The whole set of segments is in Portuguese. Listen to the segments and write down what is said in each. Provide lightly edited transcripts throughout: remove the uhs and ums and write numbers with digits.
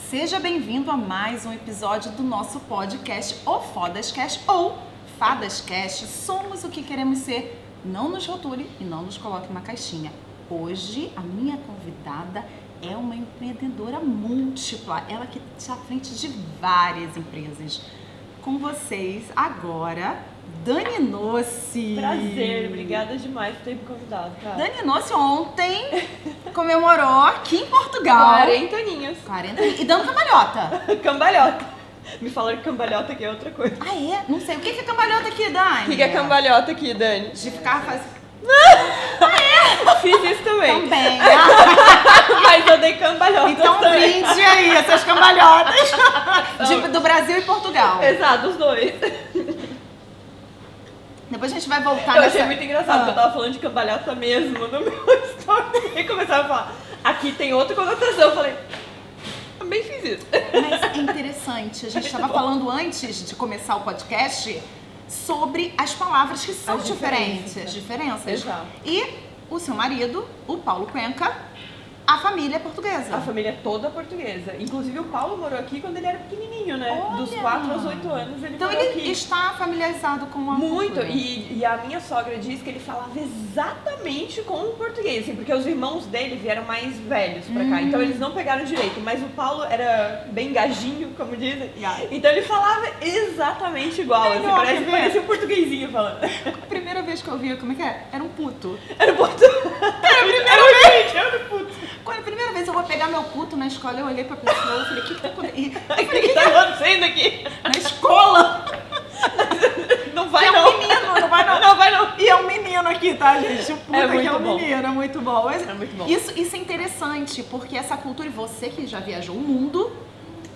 Seja bem-vindo a mais um episódio do nosso podcast, o Fodascast ou Fadascast. Somos o que queremos ser, não nos rotule e não nos coloque numa caixinha. Hoje, a minha convidada é uma empreendedora múltipla, ela que está à frente de várias empresas. Com vocês, agora, Dani Nossi. Prazer, obrigada demais por ter me convidado, cara. Dani Nossi ontem comemorou aqui em Portugal. 40 aninhos. 40 e dando cambalhota. Cambalhota. Me falaram que cambalhota aqui é outra coisa. Ah, é? Não sei. O que é cambalhota aqui, Dani? O que é cambalhota aqui, Dani? De ficar fazendo... Fiz isso também. Também. Mas eu dei cambalhota Então também. brinde aí, essas cambalhotas do Brasil e Portugal. Exato, os dois. Depois a gente vai voltar Eu nessa... achei muito engraçado, porque eu tava falando de cambalhota mesmo no meu story. E começaram a falar, aqui tem outra conotação. Eu falei, também fiz isso. Mas é interessante, a gente estava falando antes de começar o podcast sobre as palavras que são As diferentes. Exato. E o seu marido, o Paulo Cuenca, a família é portuguesa. A família é toda portuguesa. Inclusive o Paulo morou aqui quando ele era pequenininho, né? Olha! Dos 4 aos 8 anos ele Então morou ele aqui. está familiarizado com a Muito, cultura. e a minha sogra diz que ele falava exatamente com o português, assim, porque os irmãos dele vieram mais velhos pra cá, então eles não pegaram direito, mas o Paulo era bem gajinho, como dizem, então ele falava exatamente igual, assim, parecia um portuguesinho falando. A primeira vez que eu vi, como é que é? Era um puto. Era puto. Era um puto. Quando a primeira vez eu vou pegar meu puto na escola, eu olhei pra pessoa e falei, o que tá acontecendo? O que tá acontecendo aqui? Na escola? Não vai É um não. menino, não vai não. Não vai não. E é um menino aqui, tá, gente? O puto É aqui muito é um bom. menino, é muito bom. Mas É muito bom. Isso é interessante, porque essa cultura, e você que já viajou o mundo...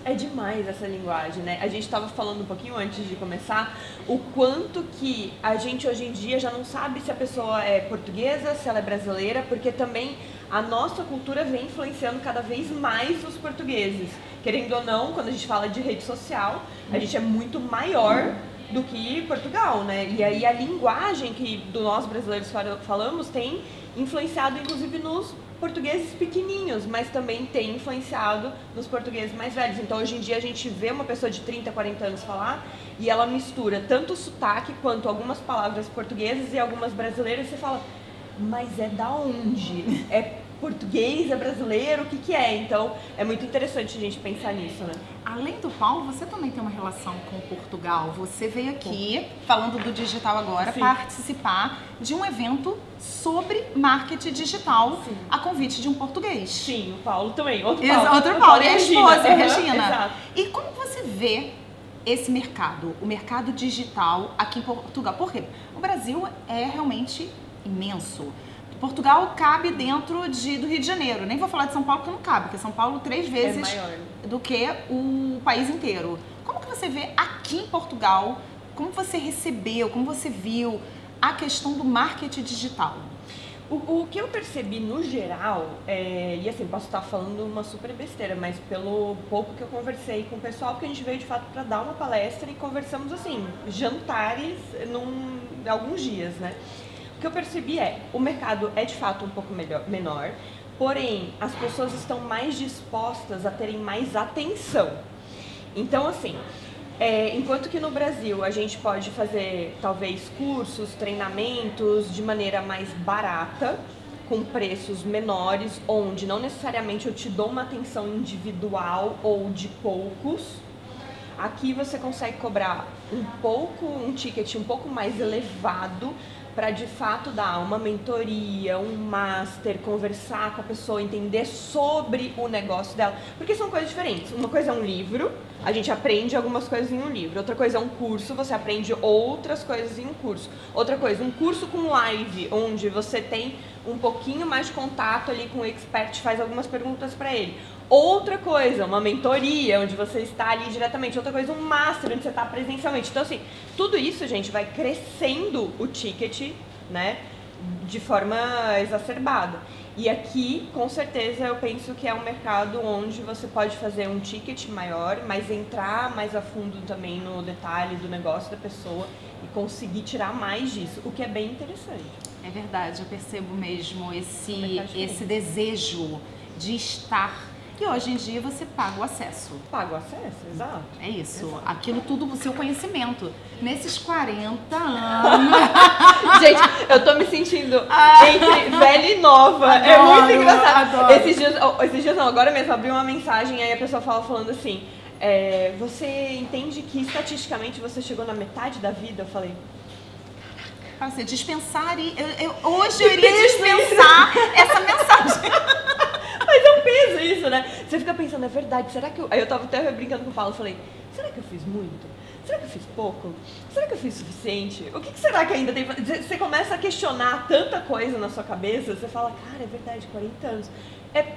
É demais essa linguagem, né? A gente estava falando um pouquinho antes de começar o quanto que a gente hoje em dia já não sabe se a pessoa é portuguesa, se ela é brasileira, porque também a nossa cultura vem influenciando cada vez mais os portugueses. Querendo ou não, quando a gente fala de rede social, a gente é muito maior do que Portugal, né? E aí a linguagem que nós brasileiros falamos tem influenciado inclusive nos portugueses pequenininhos, mas também tem influenciado nos portugueses mais velhos. Então hoje em dia a gente vê uma pessoa de 30, 40 anos falar e ela mistura tanto o sotaque quanto algumas palavras portuguesas e algumas brasileiras e você fala, mas é da onde? É português, é brasileiro, o que que é? Então é muito interessante a gente pensar nisso, né? Além do Paulo, você também tem uma relação com Portugal. Você veio aqui, falando do digital agora, Sim. participar de um evento sobre marketing digital, Sim. a convite de um português. Sim, o Paulo também, outro Outro Paulo, e a esposa, a Aham, Regina. Exato. E como você vê esse mercado, o mercado digital aqui em Portugal? Por quê? O Brasil é realmente imenso. Portugal cabe dentro do Rio de Janeiro. Nem vou falar de São Paulo porque não cabe, porque São Paulo 3 vezes É maior. do que o país inteiro. Como que você vê aqui em Portugal, como você recebeu, como você viu a questão do marketing digital? O que eu percebi no geral, e assim, posso estar falando uma super besteira, mas pelo pouco que eu conversei com o pessoal, porque a gente veio de fato para dar uma palestra e conversamos assim, jantares alguns dias, né? O que eu percebi o mercado é de fato um pouco menor, porém as pessoas estão mais dispostas a terem mais atenção. Então assim, enquanto que no Brasil a gente pode fazer talvez cursos, treinamentos de maneira mais barata, com preços menores, onde não necessariamente eu te dou uma atenção individual ou de poucos, aqui você consegue cobrar um ticket um pouco mais elevado para de fato dar uma mentoria, um master, conversar com a pessoa, entender sobre o negócio dela, porque são coisas diferentes. Uma coisa é um livro, a gente aprende algumas coisas em um livro. Outra coisa é um curso, você aprende outras coisas em um curso. Outra coisa, um curso com live, onde você tem um pouquinho mais de contato ali com o expert, faz algumas perguntas para ele. Outra coisa, uma mentoria, onde você está ali diretamente. Outra coisa, um master, onde você está presencialmente. Então, assim, tudo isso, gente, vai crescendo o ticket, né, de forma exacerbada. E aqui, com certeza, eu penso que é um mercado onde você pode fazer um ticket maior, mas entrar mais a fundo também no detalhe do negócio da pessoa e conseguir tirar mais disso, o que é bem interessante. É verdade, eu percebo mesmo esse desejo de estar E hoje em dia você paga o acesso. Paga o acesso, exato. É isso. Exato. Aquilo tudo, o seu conhecimento. Nesses 40 anos. Gente, eu tô me sentindo entre velha e nova. É Adoro, muito engraçado. adoro. Esses dias não, agora mesmo abri uma mensagem, aí a pessoa falando assim, você entende que estatisticamente você chegou na metade da vida? Eu falei, Pra você dispensar e hoje eu iria dispensar essa mensagem. mas é um peso isso, né? Você fica pensando, é verdade, será que eu... Aí eu tava até brincando com o Paulo, falei, será que eu fiz muito? Será que eu fiz pouco? Será que eu fiz suficiente? O que será que ainda tem... Você começa a questionar tanta coisa na sua cabeça, você fala, cara, é verdade, 40 anos. É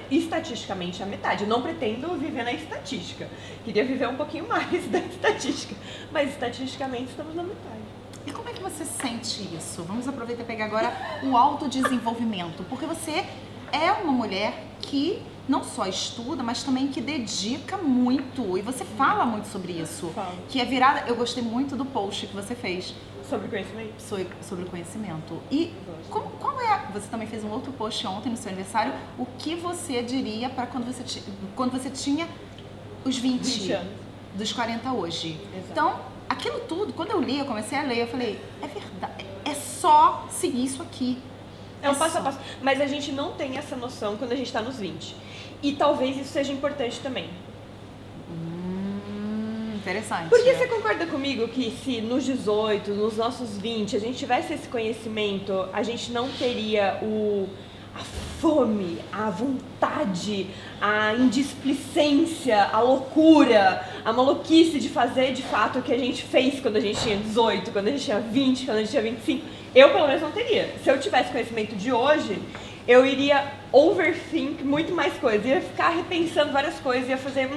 estatisticamente a metade. Eu não pretendo viver na estatística. Queria viver um pouquinho mais da estatística. Mas estatisticamente estamos na metade. E como é que você sente isso? Vamos aproveitar e pegar agora o autodesenvolvimento. Porque você é uma mulher que não só estuda, mas também que dedica muito. E você fala muito sobre isso. Falo. Que é virada... Eu gostei muito do post que você fez Sobre conhecimento? sobre o conhecimento. E qual é... Você também fez um outro post ontem no seu aniversário. O que você diria para quando você tinha os 20 anos. Dos 40 hoje? Exato. Então, aquilo tudo, quando eu li, eu comecei a ler, eu falei, é verdade, é só seguir isso aqui. É um passo a passo. Mas a gente não tem essa noção quando a gente tá nos 20. E talvez isso seja importante também. Interessante. Porque você concorda comigo que se nos 18, nos nossos 20, a gente tivesse esse conhecimento, a gente não teria a fome, a vontade, a indisplicência, a loucura, a maluquice de fazer de fato o que a gente fez quando a gente tinha 18, quando a gente tinha 20, quando a gente tinha 25. Eu, pelo menos, não teria. Se eu tivesse conhecimento de hoje, eu iria overthink muito mais coisas. Ia ficar repensando várias coisas, ia fazer...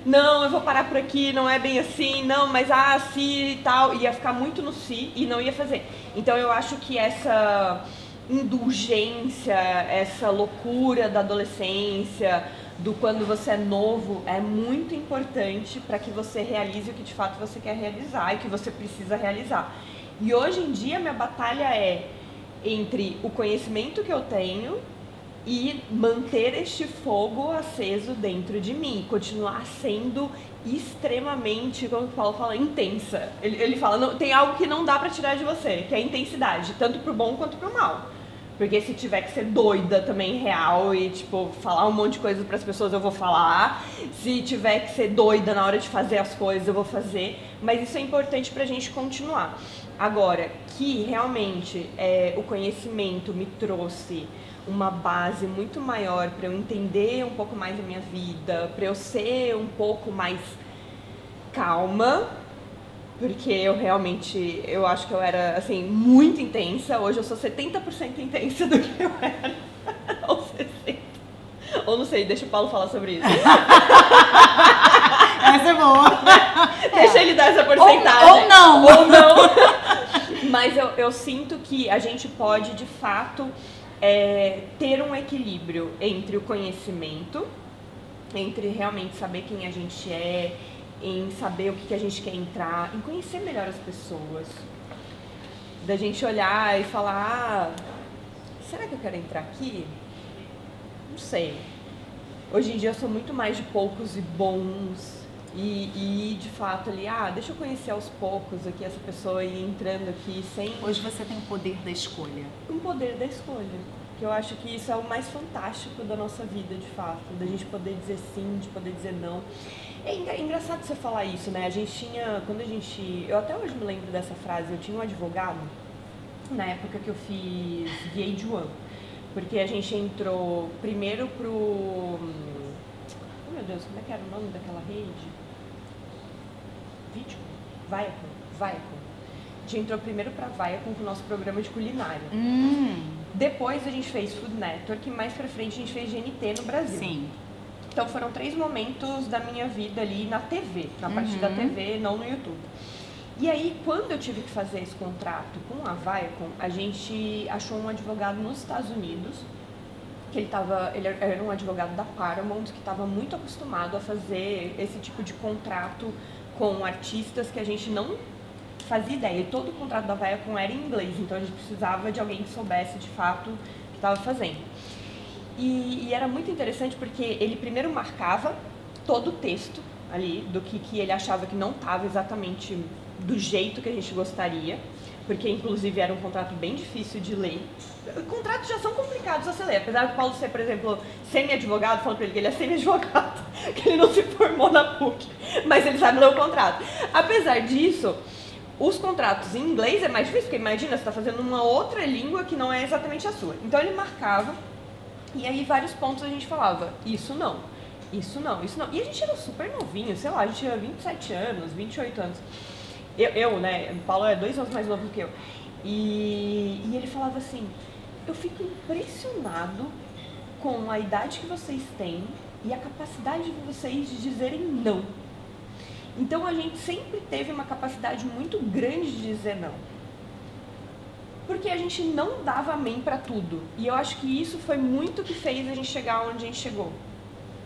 não, eu vou parar por aqui, não é bem assim, não, mas se e tal. Ia ficar muito no si e não ia fazer. Então, eu acho que essa indulgência, essa loucura da adolescência, do quando você é novo, é muito importante para que você realize o que de fato você quer realizar e que você precisa realizar. E hoje em dia minha batalha é entre o conhecimento que eu tenho e manter este fogo aceso dentro de mim, continuar sendo extremamente, como o Paulo fala, intensa. Ele fala, não, tem algo que não dá pra tirar de você, que é a intensidade, tanto pro bom quanto pro mal. Porque se tiver que ser doida também, real, e tipo, falar um monte de coisa pras pessoas, eu vou falar. Se tiver que ser doida na hora de fazer as coisas, eu vou fazer. Mas isso é importante pra gente continuar. Agora, que realmente o conhecimento me trouxe uma base muito maior para eu entender um pouco mais a minha vida, para eu ser um pouco mais calma, porque eu acho que eu era, assim, muito intensa. Hoje eu sou 70% intensa do que eu era, ou 60%. Ou não sei, deixa o Paulo falar sobre isso. Essa é boa. Deixa ele dar essa porcentagem. Ou não. Ou não. Mas eu sinto que a gente pode, de fato, ter um equilíbrio entre o conhecimento, entre realmente saber quem a gente é, em saber o que a gente quer entrar, em conhecer melhor as pessoas. Da gente olhar e falar, será que eu quero entrar aqui? Não sei. Hoje em dia eu sou muito mais de poucos e bons. E de fato ali, deixa eu conhecer aos poucos aqui essa pessoa e ir entrando aqui sem... Hoje você tem o poder da escolha. Um poder da escolha. Que eu acho que isso é o mais fantástico da nossa vida, de fato. Da gente poder dizer sim, de poder dizer não. É engraçado você falar isso, né? A gente tinha, eu até hoje me lembro dessa frase, eu tinha um advogado, na época que eu fiz VH1, porque a gente entrou primeiro pro... Oh meu Deus, como é que era o nome daquela rede? Viacom. A gente entrou primeiro pra Viacom com o nosso programa de culinária. Depois a gente fez Food Network e mais pra frente a gente fez GNT no Brasil. Sim. Então foram 3 momentos da minha vida ali na TV, na parte da TV, não no YouTube. E aí, quando eu tive que fazer esse contrato com a Viacom, a gente achou um advogado nos Estados Unidos, que ele era um advogado da Paramount, que estava muito acostumado a fazer esse tipo de contrato com artistas que a gente não fazia ideia. E todo o contrato da Viacom era em inglês, então a gente precisava de alguém que soubesse de fato o que estava fazendo. E era muito interessante porque ele primeiro marcava todo o texto ali, do que ele achava que não estava exatamente do jeito que a gente gostaria, porque inclusive era um contrato bem difícil de ler. Contratos já são complicados a se ler, apesar do Paulo ser, por exemplo, semi-advogado, falando pra ele que ele é semi-advogado, que ele não se formou na PUC, mas ele sabe ler o contrato. Apesar disso, os contratos em inglês é mais difícil, porque imagina, você está fazendo uma outra língua que não é exatamente a sua. Então ele marcava, e aí vários pontos a gente falava, isso não, isso não, isso não. E a gente era super novinho, sei lá, a gente tinha 27 anos, 28 anos. Eu, né, o Paulo é 2 anos mais novo do que eu. E ele falava assim, eu fico impressionado com a idade que vocês têm e a capacidade de vocês de dizerem não. Então a gente sempre teve uma capacidade muito grande de dizer não. Porque a gente não dava amém pra tudo. E eu acho que isso foi muito que fez a gente chegar onde a gente chegou.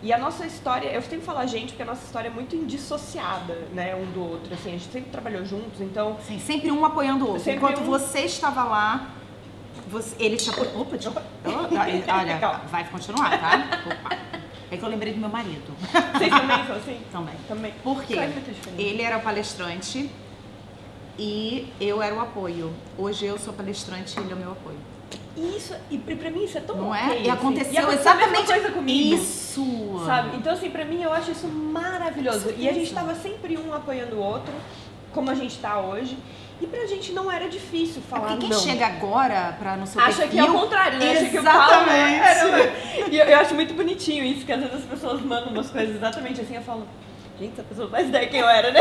E a nossa história, eu sempre falo a gente, porque a nossa história é muito indissociada, né, um do outro, assim, a gente sempre trabalhou juntos, então... Sim, sempre um apoiando o outro. Sempre Enquanto um- você estava lá, ele te apoiou. Opa, desculpa. Olha, Calma. vai continuar, tá? Opa. É que eu lembrei do meu marido. Vocês também são assim? Também. Também. Por quê? Faz muita diferença. Ele era o palestrante e eu era o apoio. Hoje eu sou palestrante e ele é o meu apoio. Isso, e pra mim isso é tão Não é? ok, E assim. aconteceu E aconteceu exatamente a mesma coisa comigo. isso. Sabe? Então, assim, pra mim eu acho isso maravilhoso. Isso E a gente mesmo. tava sempre um apoiando o outro, como a gente tá hoje. E pra gente não era difícil falar Porque quem não. chega agora no seu Acha que é o perfil... contrário, né? Acha que o Exatamente. Paulo era... E eu acho muito bonitinho isso, que às vezes as pessoas mandam umas coisas exatamente assim, eu falo, gente, essa pessoa não faz ideia quem eu era, né?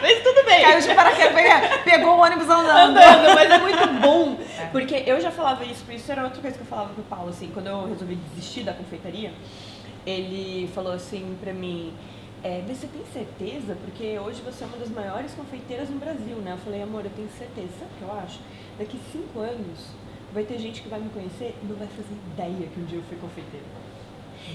Mas tudo bem. Caiu de paraquedas, pegou o ônibus andando. Andando, mas é muito bom. Porque eu já falava isso, por isso era outra coisa que eu falava pro Paulo, assim, quando eu resolvi desistir da confeitaria, ele falou assim pra mim, mas você tem certeza? Porque hoje você é uma das maiores confeiteiras no Brasil, né? Eu falei, amor, eu tenho certeza. Sabe o que eu acho? Daqui 5 anos vai ter gente que vai me conhecer e não vai fazer ideia que um dia eu fui confeiteira.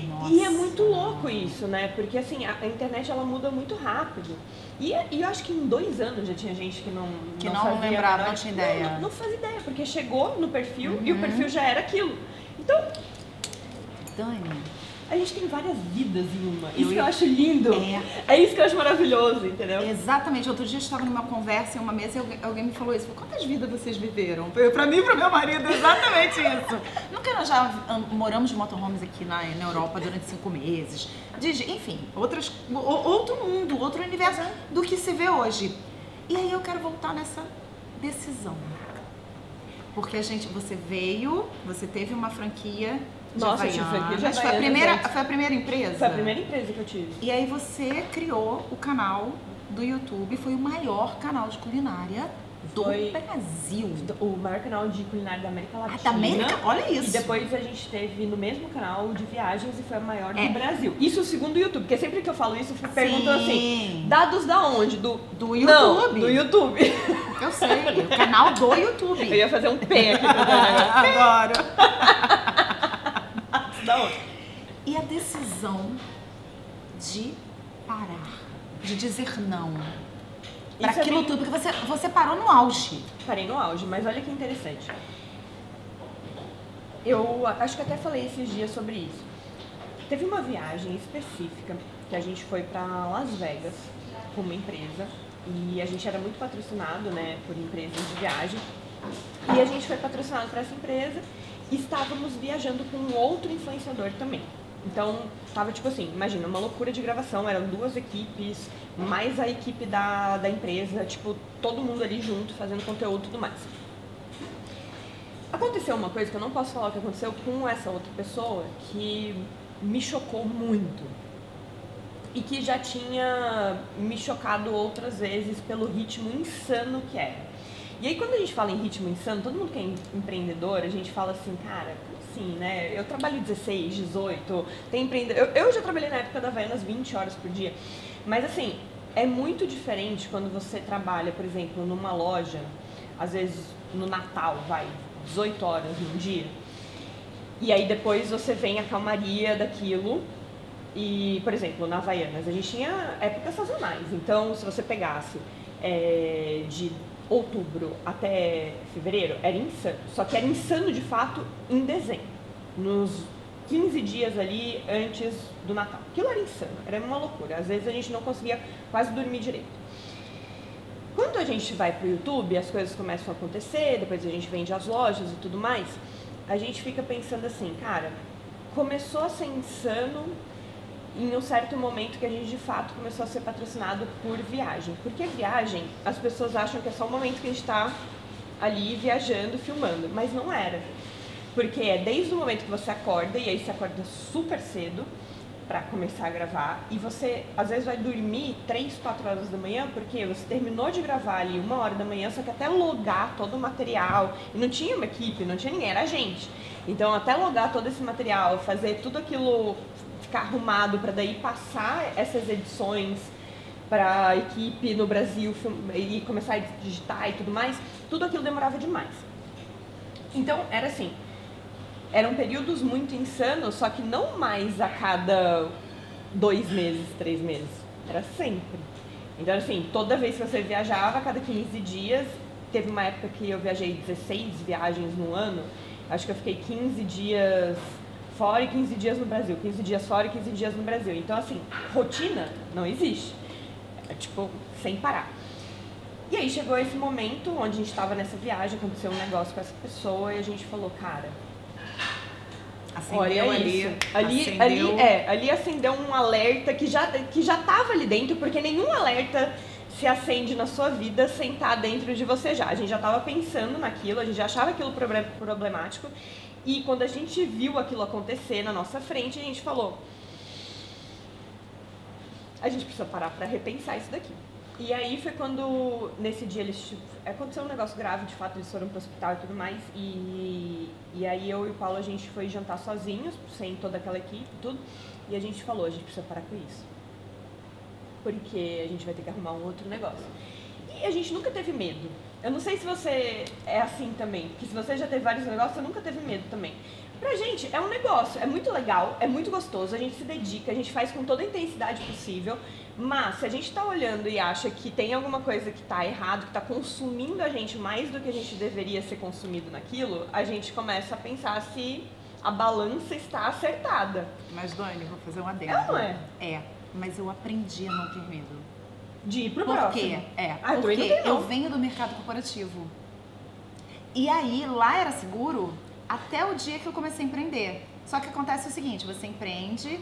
Nossa. E é muito louco isso, né? Porque assim, a internet ela muda muito rápido. E eu acho que em 2 anos já tinha gente que não fazia lembrava, a menor- não tinha ideia. Não fazia ideia, porque chegou no perfil e o perfil já era aquilo. Então, Dani, a gente tem várias vidas em uma. Eu Isso que eu ia- acho lindo. É isso que eu acho maravilhoso, entendeu? exatamente. Outro dia eu estava numa conversa em uma mesa e alguém me falou isso. Quantas vidas vocês viveram? Pra mim e pro meu marido, exatamente isso. Nunca nós já moramos de motorhomes aqui na Europa durante 5 meses. Enfim, outro mundo, outro universo do que se vê hoje. E aí eu quero voltar nessa decisão. Porque você teve uma franquia de Nossa, eu tive franquia de Havaianas. Foi a Havaianas antes. foi a primeira empresa? Foi a primeira empresa que eu tive. E aí você criou o canal do YouTube, foi o maior canal de culinária do Foi Brasil. o maior canal de culinária da América Latina. Da América? Olha isso. E depois a gente teve no mesmo canal de viagens e foi a maior do Brasil. Isso segundo o YouTube, porque sempre que eu falo isso, eu pergunto assim, dados da onde? Do YouTube. Não, do YouTube. Eu sei, o canal do YouTube. Eu ia fazer um P aqui pra ver agora. Adoro. Da onde? E a decisão de parar, de dizer não. Para Isso é aquilo bem- tudo, porque você parou no auge. Parei no auge, mas olha que interessante. Eu acho que até falei esses dias sobre isso. Teve uma viagem específica que a gente foi pra Las Vegas com uma empresa e a gente era muito patrocinado, né, por empresas de viagem. E a gente foi patrocinado por essa empresa e estávamos viajando com um outro influenciador também. Então, tava tipo assim, imagina, uma loucura de gravação, eram 2 equipes, mais a equipe da empresa, tipo, todo mundo ali junto, fazendo conteúdo e tudo mais. Aconteceu uma coisa que eu não posso falar o que aconteceu com essa outra pessoa, que me chocou muito. E que já tinha me chocado outras vezes pelo ritmo insano que era. E aí quando a gente fala em ritmo insano, todo mundo que é empreendedor, a gente fala assim, cara, como assim, né? Eu trabalho 16, 18, tem empreendedor. Eu já trabalhei na época da Havaianas 20 horas por dia. Mas assim, é muito diferente quando você trabalha, por exemplo, numa loja, às vezes no Natal, 18 horas num dia. E aí depois você vem a calmaria daquilo. E, por exemplo, na Havaianas, a gente tinha épocas sazonais. Então, se você pegasse de outubro até fevereiro, era insano. Só que era insano, de fato, em dezembro. nos 15 dias ali antes do Natal. Aquilo era insano, era uma loucura. Às vezes a gente não conseguia quase dormir direito. Quando a gente vai pro YouTube, as coisas começam a acontecer, depois a gente vende as lojas e tudo mais, a gente fica pensando assim, cara, começou a ser insano em um certo momento que a gente de fato começou a ser patrocinado por viagem. Porque viagem, as pessoas acham que é só o momento que a gente tá ali viajando, filmando, mas não era. Porque é desde o momento que você acorda, e aí você acorda super cedo pra começar a gravar, e você às vezes vai dormir 3, 4 horas da manhã, porque você terminou de gravar ali 1 hora da manhã, só que até logar todo o material, e não tinha uma equipe, não tinha ninguém, era a gente. Então até logar todo esse material, fazer tudo aquilo ficar arrumado pra daí passar essas edições pra equipe no Brasil e começar a digitar e tudo mais, tudo aquilo demorava demais. Então era assim, eram períodos muito insanos, só que não mais a cada 2 meses, 3 meses. Era sempre. Então, assim, toda vez que você viajava, a cada 15 dias, teve uma época que eu viajei 16 viagens no ano. Acho que eu fiquei 15 dias fora e 15 dias no Brasil. 15 dias fora e 15 dias no Brasil. Então, assim, rotina não existe. É tipo, sem parar. E aí chegou esse momento onde a gente estava nessa viagem, aconteceu um negócio com essa pessoa e a gente falou, cara... Acendeu olha isso. Ali acendeu um alerta que já tava ali dentro, porque nenhum alerta se acende na sua vida sem estar dentro de você já. A gente já tava pensando naquilo, a gente já achava aquilo problemático, e quando a gente viu aquilo acontecer na nossa frente, a gente falou, a gente precisa parar pra repensar isso daqui. E aí foi quando, nesse dia, aconteceu um negócio grave, de fato, eles foram pro hospital e tudo mais, e aí eu e o Paulo, a gente foi jantar sozinhos, sem toda aquela equipe e tudo, e a gente falou, a gente precisa parar com isso, porque a gente vai ter que arrumar um outro negócio. E a gente nunca teve medo. Eu não sei se você é assim também, porque se você já teve vários negócios, você nunca teve medo também. Pra gente, é um negócio, é muito legal, é muito gostoso, a gente se dedica, a gente faz com toda a intensidade possível, mas se a gente tá olhando e acha que tem alguma coisa que tá errado, que tá consumindo a gente mais do que a gente deveria ser consumido naquilo, a gente começa a pensar se a balança está acertada. Mas, Dani, vou fazer um adendo. É ou não é? É, mas eu aprendi a não ter medo. De ir pro Por próximo. quê? Porque Eu venho do mercado corporativo. E aí, lá era seguro até o dia que eu comecei a empreender. Só que acontece o seguinte, você empreende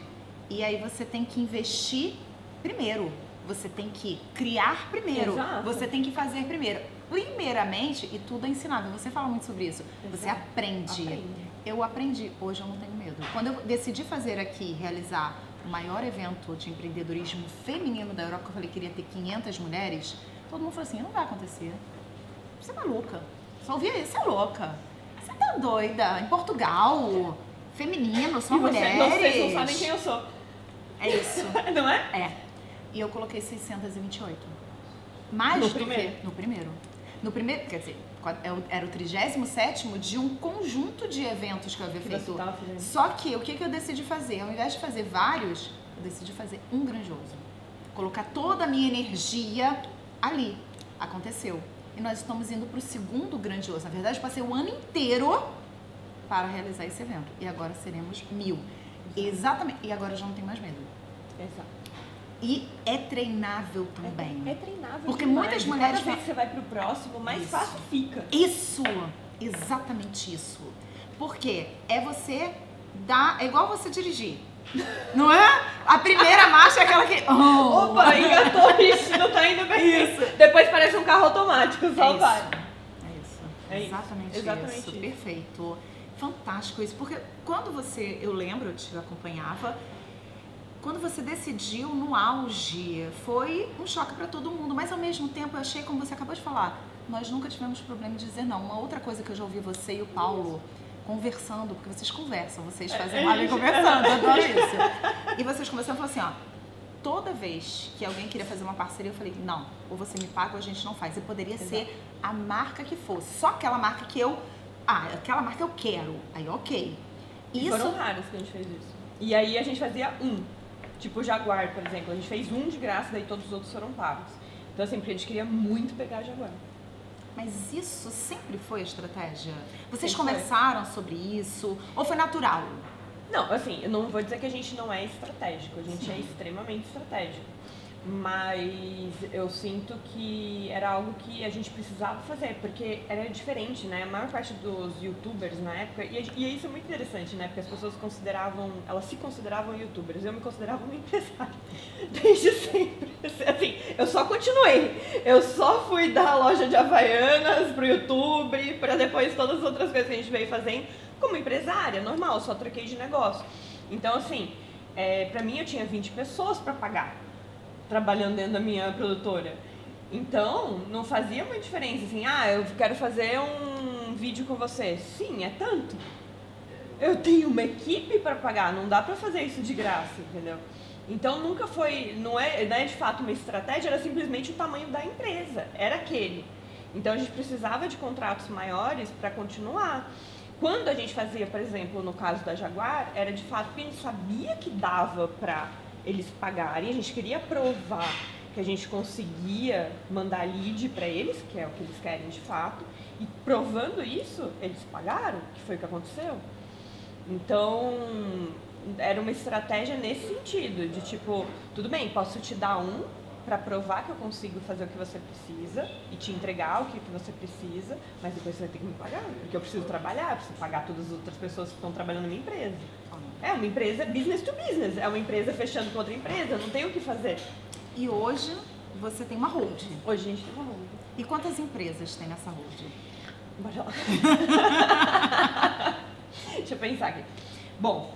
e aí você tem que investir primeiro. Você tem que criar primeiro. Exato. Você tem que fazer primeiro. Primeiramente, e tudo é ensinável. Você fala muito sobre isso. Exato. Você aprende. Eu aprendi. Hoje eu não tenho medo. Quando eu decidi fazer aqui, realizar o maior evento de empreendedorismo feminino da Europa, que eu falei que iria ter 500 mulheres, todo mundo falou assim, não vai acontecer. Você é maluca. Só ouvia isso, você é louca. Você tá doida. Em Portugal, feminino, só mulheres. Vocês não sabem quem eu sou. É isso. Não é? É. E eu coloquei 628. Mais No do primeiro? que no primeiro. No primeiro, quer dizer, era o 37º de um conjunto de eventos que eu havia Que feito. você tava fazendo. Só que o que eu decidi fazer? Ao invés de fazer vários, eu decidi fazer um grandioso. Colocar toda a minha energia ali. Aconteceu. E nós estamos indo para o segundo grandioso. Na verdade, eu passei o ano inteiro para realizar esse evento. E agora seremos 1000. Exatamente. E agora eu já não tenho mais medo. Exato. E é treinável também. É treinável. Porque demais. muitas mulheres Cada vez que você vai pro próximo, mais Isso. fácil fica. Isso! Exatamente isso. Porque é você dar... É igual você dirigir. Não é? A primeira marcha é aquela que... Oh. Opa, engatou isso, não tá indo bem. Isso. Depois parece um carro automático, só É vai. isso. É isso. É isso. Exatamente, Exatamente isso. isso. Perfeito. Fantástico isso. Porque quando você... Eu lembro, eu te acompanhava... Quando você decidiu no auge, foi um choque para todo mundo, mas ao mesmo tempo eu achei, como você acabou de falar, nós nunca tivemos problema em dizer não. Uma outra coisa que eu já ouvi você e o Paulo conversando, porque vocês conversam, vocês fazem live conversando, eu adoro isso. E vocês conversando, falaram assim, ó, toda vez que alguém queria fazer uma parceria, eu falei, não, ou você me paga ou a gente não faz. E poderia ser a marca que fosse, só aquela marca que eu, aquela marca eu quero, aí ok. E foram raros que a gente fez isso. E aí a gente fazia tipo o Jaguar, por exemplo, a gente fez um de graça, daí todos os outros foram pagos. Então assim, porque a gente queria muito pegar a Jaguar. Mas isso sempre foi a estratégia? Vocês Sempre conversaram sobre isso? Ou foi natural? Não, assim, eu não vou dizer que a gente não é estratégico, a gente é extremamente estratégico. Mas eu sinto que era algo que a gente precisava fazer, porque era diferente, né? A maior parte dos youtubers na época, e isso é muito interessante, né? Porque as pessoas elas se consideravam youtubers, eu me considerava uma empresária, desde sempre. Assim, eu só continuei, eu só fui dar loja de Havaianas pro YouTube, pra depois todas as outras coisas que a gente veio fazendo, como empresária, normal, só troquei de negócio. Então, assim, pra mim eu tinha 20 pessoas pra pagar, trabalhando dentro da minha produtora. Então, não fazia muita diferença, assim, eu quero fazer um vídeo com você. Sim, é tanto. Eu tenho uma equipe para pagar, não dá para fazer isso de graça, entendeu? Então, nunca foi, não é de fato uma estratégia, era simplesmente o tamanho da empresa, era aquele. Então, a gente precisava de contratos maiores para continuar. Quando a gente fazia, por exemplo, no caso da Jaguar, era de fato porque a gente sabia que dava para eles pagarem, a gente queria provar que a gente conseguia mandar lead para eles, que é o que eles querem de fato, e provando isso, eles pagaram, que foi o que aconteceu. Então, era uma estratégia nesse sentido, de tipo, tudo bem, posso te dar para provar que eu consigo fazer o que você precisa e te entregar o que você precisa, mas depois você vai ter que me pagar, porque eu preciso trabalhar, eu preciso pagar todas as outras pessoas que estão trabalhando na minha empresa. É uma empresa business to business, é uma empresa fechando com outra empresa, não tem o que fazer. E hoje você tem uma hold. Hoje a gente tem uma hold. E quantas empresas tem nessa hold? Bora lá. Deixa eu pensar aqui. Bom,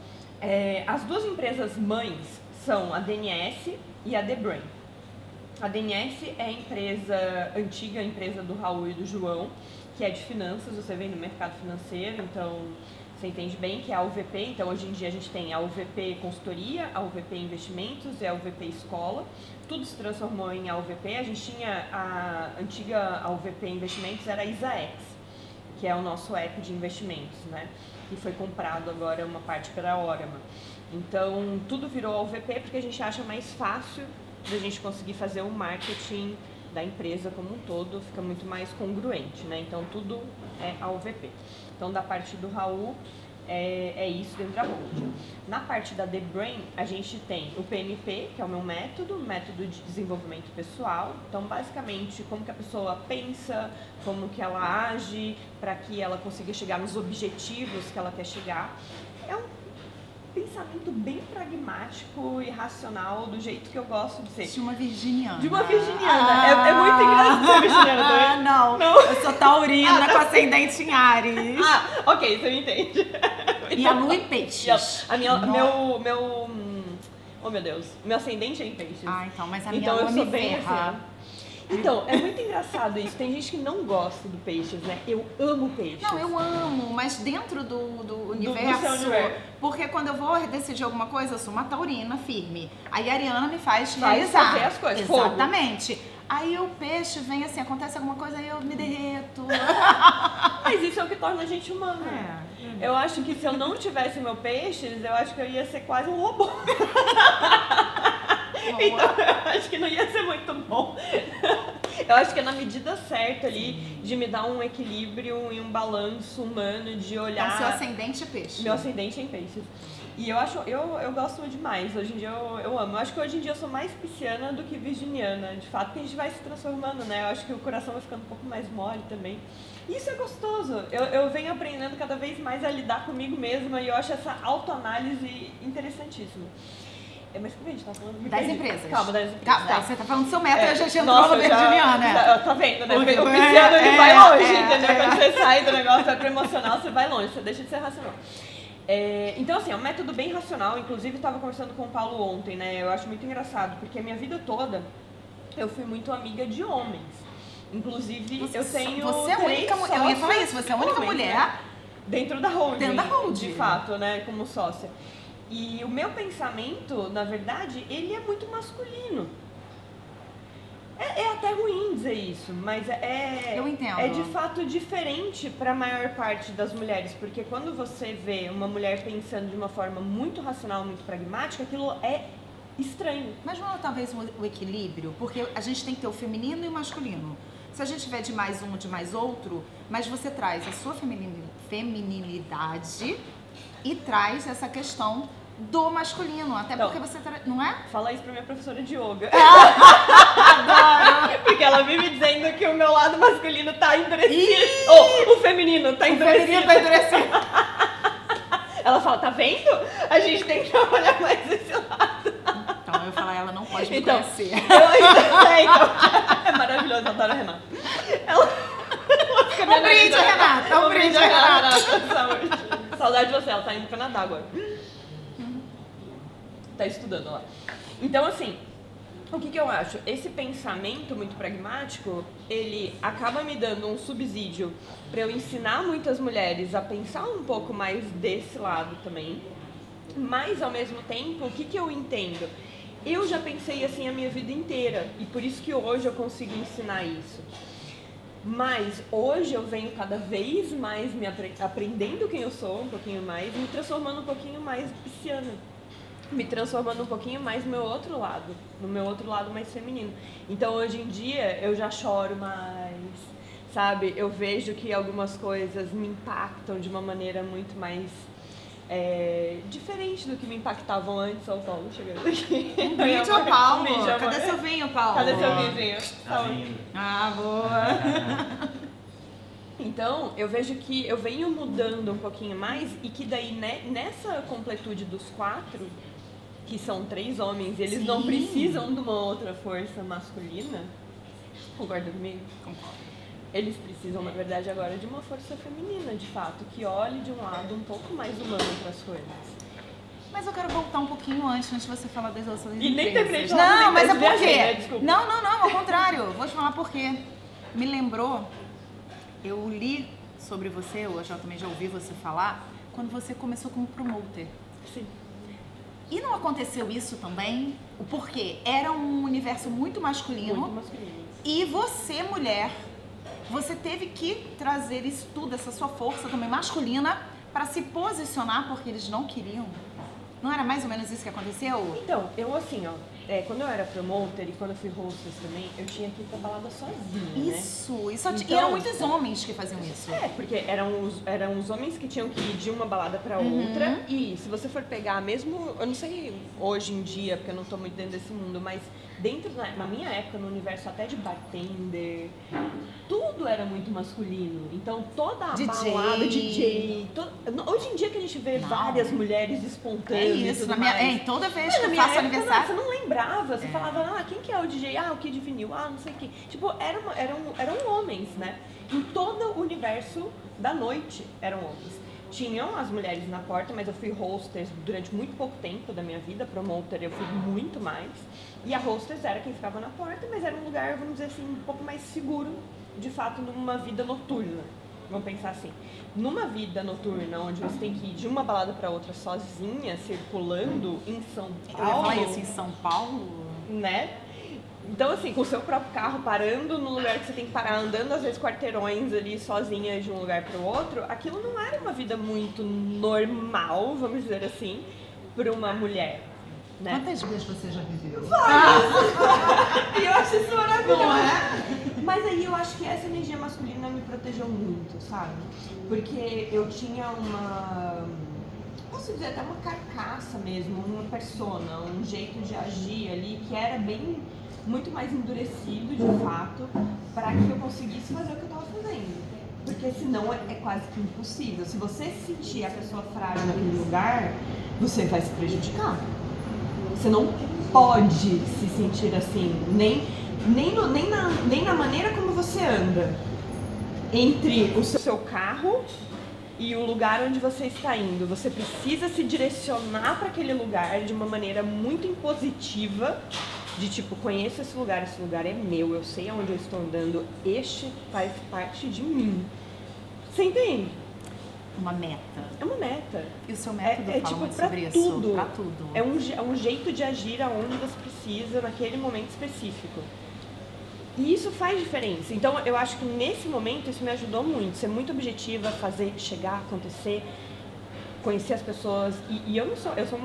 as duas empresas mães são a DNS e a The Brain. A DNS é a empresa, antiga empresa do Raul e do João, que é de finanças, você vem no mercado financeiro, então você entende bem que é a UVP. Então hoje em dia a gente tem a UVP Consultoria, a UVP Investimentos e a UVP Escola. Tudo se transformou em AUVP. A gente tinha a antiga AUVP Investimentos, era a ISAEX, que é o nosso app de investimentos, né? E foi comprado agora uma parte pela Orama. Então tudo virou AUVP porque a gente acha mais fácil da gente conseguir fazer o marketing da empresa como um todo, fica muito mais congruente, né? Então tudo é AUVP. Então da parte do Raul é isso dentro da hold. Na parte da The Brain, a gente tem o PMP, que é o meu método de desenvolvimento pessoal. Então basicamente como que a pessoa pensa, como que ela age para que ela consiga chegar nos objetivos que ela quer chegar. É um pensamento bem pragmático e racional, do jeito que eu gosto de ser. De uma virginiana. De uma virginiana. É muito engraçado ser virginiana também. Não. Eu sou taurina com ascendente em Áries. Ok, você me entende. E a lua em peixes. Oh, meu Deus. Meu ascendente é em peixes. Então, mas a minha então, lua eu sou me bem ferra. assim. Então, é muito engraçado isso. Tem gente que não gosta do peixes, né? Eu amo peixes. Não, eu amo, mas dentro do universo. seu universo. Porque quando eu vou decidir alguma coisa, eu sou uma taurina firme. Aí a Ariana me faz realizar. Fazer as coisas. Exatamente. Fogo. Aí o peixe vem assim, acontece alguma coisa, aí eu me derreto. Mas isso é o que torna a gente humana. Eu acho que se eu não tivesse meu peixes, eu acho que eu ia ser quase um robô. Então eu acho que não ia ser muito bom. Eu acho que é na medida certa ali, de me dar um equilíbrio e um balanço humano, de olhar... Então seu ascendente é peixe. Meu ascendente é em peixes. E eu gosto demais, hoje em dia eu amo. Eu acho que hoje em dia eu sou mais pisciana do que virginiana, de fato, porque a gente vai se transformando, né? Eu acho que o coração vai ficando um pouco mais mole também. E isso é gostoso. Eu venho aprendendo cada vez mais a lidar comigo mesma e eu acho essa autoanálise interessantíssima. Mas como a gente tá falando? Das empresas. Calma, das empresas. Tá. Você tá falando do seu método e a gente entrou no virginiana. Tá vendo, né? Porque O pisciano ele vai longe, entendeu? Quando você sai do negócio, vai pro emocional, você vai longe, você deixa de ser racional. Então, assim, é um método bem racional. Inclusive, estava conversando com o Paulo ontem, né? Eu acho muito engraçado, porque a minha vida toda eu fui muito amiga de homens. Inclusive, eu tenho Você é a única mulher. Eu ia falar isso, você é a única homens, mulher. Né? Dentro da holding. Dentro da holding. De fato, né? Como sócia. E o meu pensamento, na verdade, ele é muito masculino. É até ruim dizer isso, mas eu entendo. É de fato diferente para a maior parte das mulheres, porque quando você vê uma mulher pensando de uma forma muito racional, muito pragmática, aquilo é estranho. Mas não é talvez o equilíbrio, porque a gente tem que ter o feminino e o masculino. se a gente tiver de mais um ou de mais outro, mas você traz a sua feminilidade e traz essa questão do masculino, até Então, porque não é? Fala isso pra minha professora de yoga. Adoro! Porque ela vive dizendo que o meu lado masculino tá endurecido. Ou o feminino tá endurecido. O feminino tá endurecido. Ela fala, tá vendo? A gente tem que trabalhar mais esse lado. Então eu ia falar, ela não pode me Então, conhecer. Eu ainda então, é maravilhoso, eu adoro a Renata. Um brinde, Renata! Um brinde, Renata! Saúde. Saudade de você, ela tá indo pro Canadá agora. Tá estudando lá. Então, assim, o que eu acho? Esse pensamento muito pragmático, ele acaba me dando um subsídio para eu ensinar muitas mulheres a pensar um pouco mais desse lado também. Mas, ao mesmo tempo, o que eu entendo? Eu já pensei assim a minha vida inteira e por isso que hoje eu consigo ensinar isso. Mas hoje eu venho cada vez mais me aprendendo quem eu sou um pouquinho mais, me transformando um pouquinho mais pisciana. Me transformando um pouquinho mais no meu outro lado mais feminino. Então, hoje em dia, eu já choro mais, sabe? Eu vejo que algumas coisas me impactam de uma maneira muito mais diferente do que me impactavam antes. Olha o Paulo chegando aqui. Um brinde ao Paulo. Um brinde, Cadê seu vinho, Paulo? Cadê seu vinho? Tá vindo. Ah, boa. Então, eu vejo que eu venho mudando um pouquinho mais e que daí, né, nessa completude dos 4... que são 3 homens, e eles não precisam de uma outra força masculina. Concorda comigo? Concordo. Eles precisam, na verdade, agora de uma força feminina, de fato, que olhe de um lado um pouco mais humano para as coisas. Mas eu quero voltar um pouquinho antes de você falar das outras E nem empresas. terminei de falar das Não, mas é empresas, por viajei, né? quê? Desculpa. Não, ao contrário. Vou te falar por quê. Me lembrou, eu li sobre você, eu já também já ouvi você falar, quando você começou como promoter. Sim. E não aconteceu isso também? O porquê? Era um universo muito masculino. Muito masculino. E você, mulher, você teve que trazer isso tudo, essa sua força também masculina, para se posicionar porque eles não queriam. Não era mais ou menos isso que aconteceu? Então, eu assim, ó, quando eu era promoter e quando eu fui hostess também, eu tinha que ir pra balada sozinha, né? Isso, e só Então- eram muitos homens que faziam isso. Porque eram os homens que tinham que ir de uma balada pra outra. E se você for pegar mesmo, eu não sei hoje em dia, porque eu não tô muito dentro desse mundo, mas dentro, na minha época, no universo até de bartender, tudo era muito masculino. Então toda a DJ. balada, DJ. Hoje em dia que a gente vê Não. várias mulheres É espontâneas e isso, tudo na minha, mais. toda vez Mas que na eu minha faço época, aniversário. você não lembrava, você falava, quem que é o DJ? Ah, o Kid Vinil, não sei o que. Tipo, eram homens, né? Em todo o universo da noite eram homens. Tinham as mulheres na porta, mas eu fui hostess durante muito pouco tempo da minha vida, promoter eu fui muito mais. E a hostess era quem ficava na porta, mas era um lugar, vamos dizer assim, um pouco mais seguro, de fato, numa vida noturna. Vamos pensar assim, numa vida noturna, onde você tem que ir de uma balada para outra sozinha, circulando em São Eu ia falar Paulo, isso em São Paulo. né? Então, assim, com o seu próprio carro, parando no lugar que você tem que parar, andando às vezes quarteirões ali sozinha de um lugar para o outro, aquilo não era uma vida muito normal, vamos dizer assim, para uma mulher, né? Quantas vezes você já viveu? E eu acho isso maravilhoso. Não é? Mas aí eu acho que essa energia masculina me protegeu muito, sabe? Porque eu tinha posso dizer, até uma carcaça mesmo, uma persona, um jeito de agir ali que era muito mais endurecido, de fato, para que eu conseguisse fazer o que eu estava fazendo. Porque senão é quase que impossível. Se você sentir a pessoa frágil naquele lugar, você vai se prejudicar. Você não pode se sentir assim, nem na maneira como você anda. Entre o seu carro e o lugar onde você está indo. Você precisa se direcionar para aquele lugar de uma maneira muito impositiva, de tipo, conheço esse lugar é meu, eu sei aonde eu estou andando, este faz parte de mim. Você entende? Uma meta. É uma meta. E o seu método fala tipo, muito pra sobre tudo. isso? Pra tudo. É um jeito de agir aonde você precisa, naquele momento específico. E isso faz diferença. Então, eu acho que nesse momento isso me ajudou muito. Ser muito objetiva, fazer, chegar, acontecer, conhecer as pessoas. E eu não sou, eu sou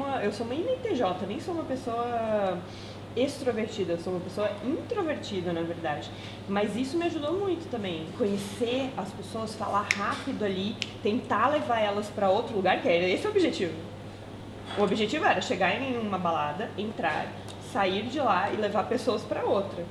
uma INTJ, nem sou uma pessoa extrovertida, eu sou uma pessoa introvertida, na verdade. Mas isso me ajudou muito também. Conhecer as pessoas, falar rápido ali, tentar levar elas para outro lugar, que era esse o objetivo. O objetivo era chegar em uma balada, entrar, sair de lá e levar pessoas para outra.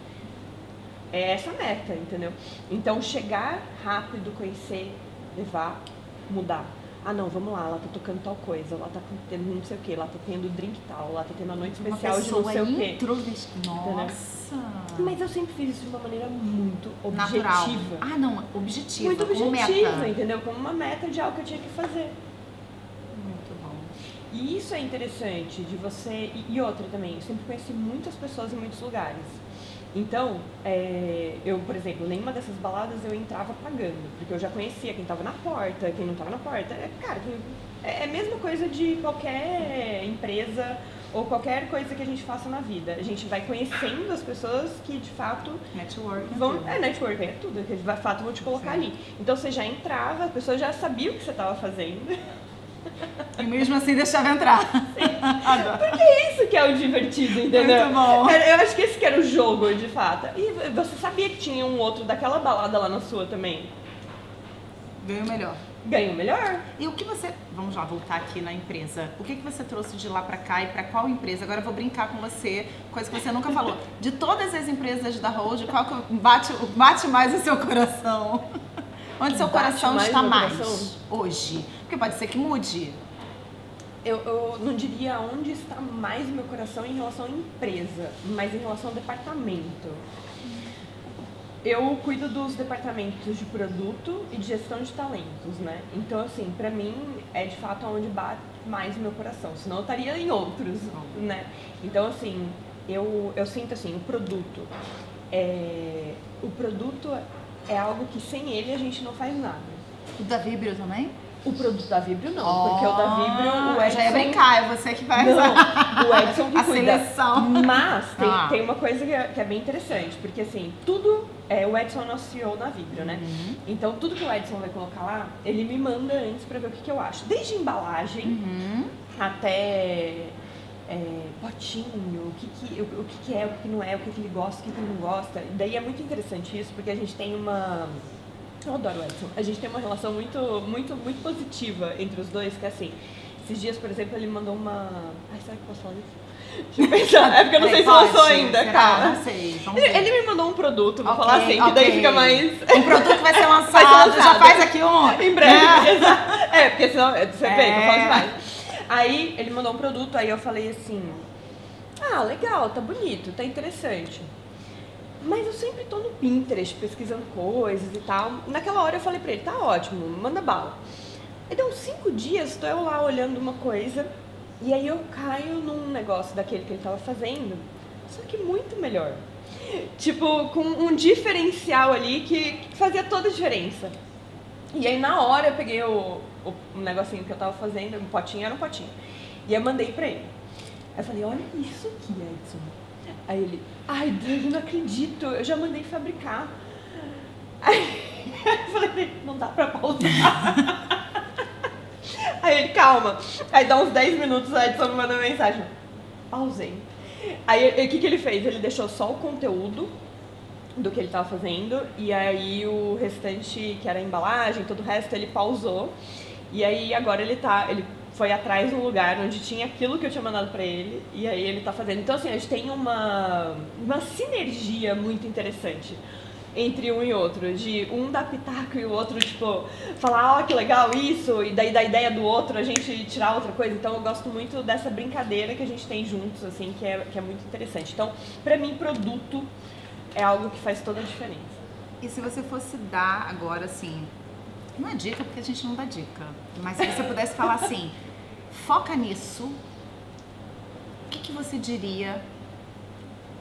É essa a meta, entendeu? Então, chegar rápido, conhecer, levar, mudar. Ah, não, vamos lá, lá tá tocando tal coisa, lá tá tendo não sei o que, lá tá tendo drink tal, lá tá tendo a noite especial de não sei o quê. Nossa! Mas eu sempre fiz isso de uma maneira muito objetiva. Natural. Ah, não, objetiva, muito como objetiva, meta. entendeu? Como uma meta de algo que eu tinha que fazer. Muito bom. E isso é interessante de você... E outra também, eu sempre conheci muitas pessoas em muitos lugares. Então, eu, por exemplo, nenhuma dessas baladas eu entrava pagando, porque eu já conhecia quem estava na porta, quem não estava na porta. Cara, é a mesma coisa de qualquer empresa ou qualquer coisa que a gente faça na vida. A gente vai conhecendo as pessoas que, de fato... Network. Network é tudo, que de fato vão te colocar ali. Então, você já entrava, a pessoa já sabia o que você estava fazendo. E mesmo assim deixava entrar. Porque é isso que é o divertido, entendeu? Muito bom. Eu acho que esse que era o jogo, de fato. E você sabia que tinha um outro daquela balada lá na sua também? Ganhou melhor. Ganhou melhor. E o que você... Vamos lá, voltar aqui na empresa. O que você trouxe de lá pra cá e pra qual empresa? Agora eu vou brincar com você, coisa que você nunca falou. De todas as empresas da Hold, qual que bate mais o seu coração? Onde seu coração está mais hoje? Porque pode ser que mude. Eu não diria onde está mais o meu coração em relação à empresa, mas em relação ao departamento. Eu cuido dos departamentos de produto e de gestão de talentos, né? Então, assim, pra mim, é de fato onde bate mais o meu coração. Senão eu estaria em outros, né? Então, assim, eu sinto assim, o produto é algo que sem ele a gente não faz nada. O da Vibrio também? O produto da Vibrio não, porque o da Vibrio, o Edson... Já ia brincar, é você que vai... Não, o Edson que a cuida. seleção. Mas tem uma coisa que é bem interessante, porque assim, tudo... o Edson é nosso CEO na Vibrio, né? Então, tudo que o Edson vai colocar lá, ele me manda antes pra ver o que eu acho. Desde embalagem até... potinho, o que é, o que não é, o que ele gosta, o que ele não gosta. E daí é muito interessante isso, porque a gente tem uma... Eu adoro o Edson. A gente tem uma relação muito, muito, muito positiva entre os dois, que é assim, esses dias, por exemplo, ele mandou uma... Ai, será que eu posso falar isso? Deixa eu pensar. É porque eu não sei se lançou ainda, cara. Não sei. Ele me mandou um produto, vou falar assim, que daí fica mais... Um produto que vai ser lançado, já faz aqui um... Em breve, exato. Porque senão, você vê que eu falo demais. Aí, ele mandou um produto, aí eu falei assim, ah, legal, tá bonito, tá interessante. Mas eu sempre tô no Pinterest pesquisando coisas e tal. Naquela hora eu falei pra ele, tá ótimo, manda bala. Aí deu uns 5 dias, tô eu lá olhando uma coisa, e aí eu caio num negócio daquele que ele tava fazendo, só que muito melhor. Tipo, com um diferencial ali que fazia toda a diferença. E aí na hora eu peguei o negocinho que eu tava fazendo, um potinho, era um potinho. E eu mandei pra ele. Aí eu falei, olha isso aqui, Edson. Aí ele, ai, Deus, eu não acredito, eu já mandei fabricar. Aí eu falei, não dá pra pausar. Aí ele, calma. Aí dá uns 10 minutos, o Edson me manda mensagem. Pausei. Aí o que ele fez? Ele deixou só o conteúdo do que ele tava fazendo, e aí o restante, que era a embalagem, todo o resto, ele pausou. E aí agora ele foi atrás de um lugar onde tinha aquilo que eu tinha mandado pra ele, e aí ele tá fazendo. Então, assim, a gente tem uma sinergia muito interessante entre um e outro, de um dar pitaco e o outro, tipo, falar, ó, que legal isso, e daí da ideia do outro a gente tirar outra coisa. Então, eu gosto muito dessa brincadeira que a gente tem juntos, assim, que é muito interessante. Então, pra mim, produto é algo que faz toda a diferença. E se você fosse dar agora, assim, uma dica, porque a gente não dá dica, mas se você pudesse falar assim, foca nisso, o que você diria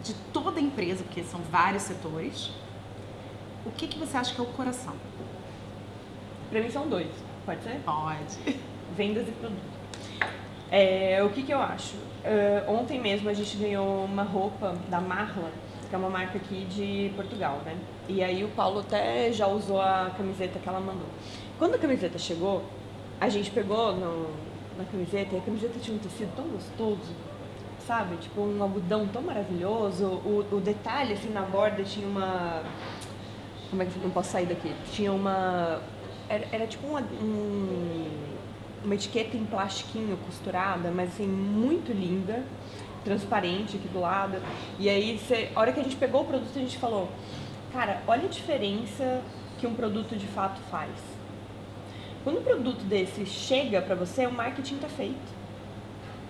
de toda a empresa, porque são vários setores, o que você acha que é o coração? Pra mim são 2, pode ser? Pode. Vendas e produto. O que eu acho? Ontem mesmo a gente ganhou uma roupa da Marla, que é uma marca aqui de Portugal, né? E aí o Paulo até já usou a camiseta que ela mandou. Quando a camiseta chegou, a gente pegou na camiseta, e a camiseta tinha um tecido tão gostoso. sabe? Tipo, um algodão tão maravilhoso. O detalhe, assim, na borda tinha uma... Como é que eu não posso sair daqui? Tinha uma... Era tipo uma etiqueta em plastiquinho costurada, mas assim, muito linda, transparente aqui do lado. E aí, a hora que a gente pegou o produto, a gente falou, cara, olha a diferença que um produto de fato faz. Quando um produto desse chega pra você, o marketing tá feito.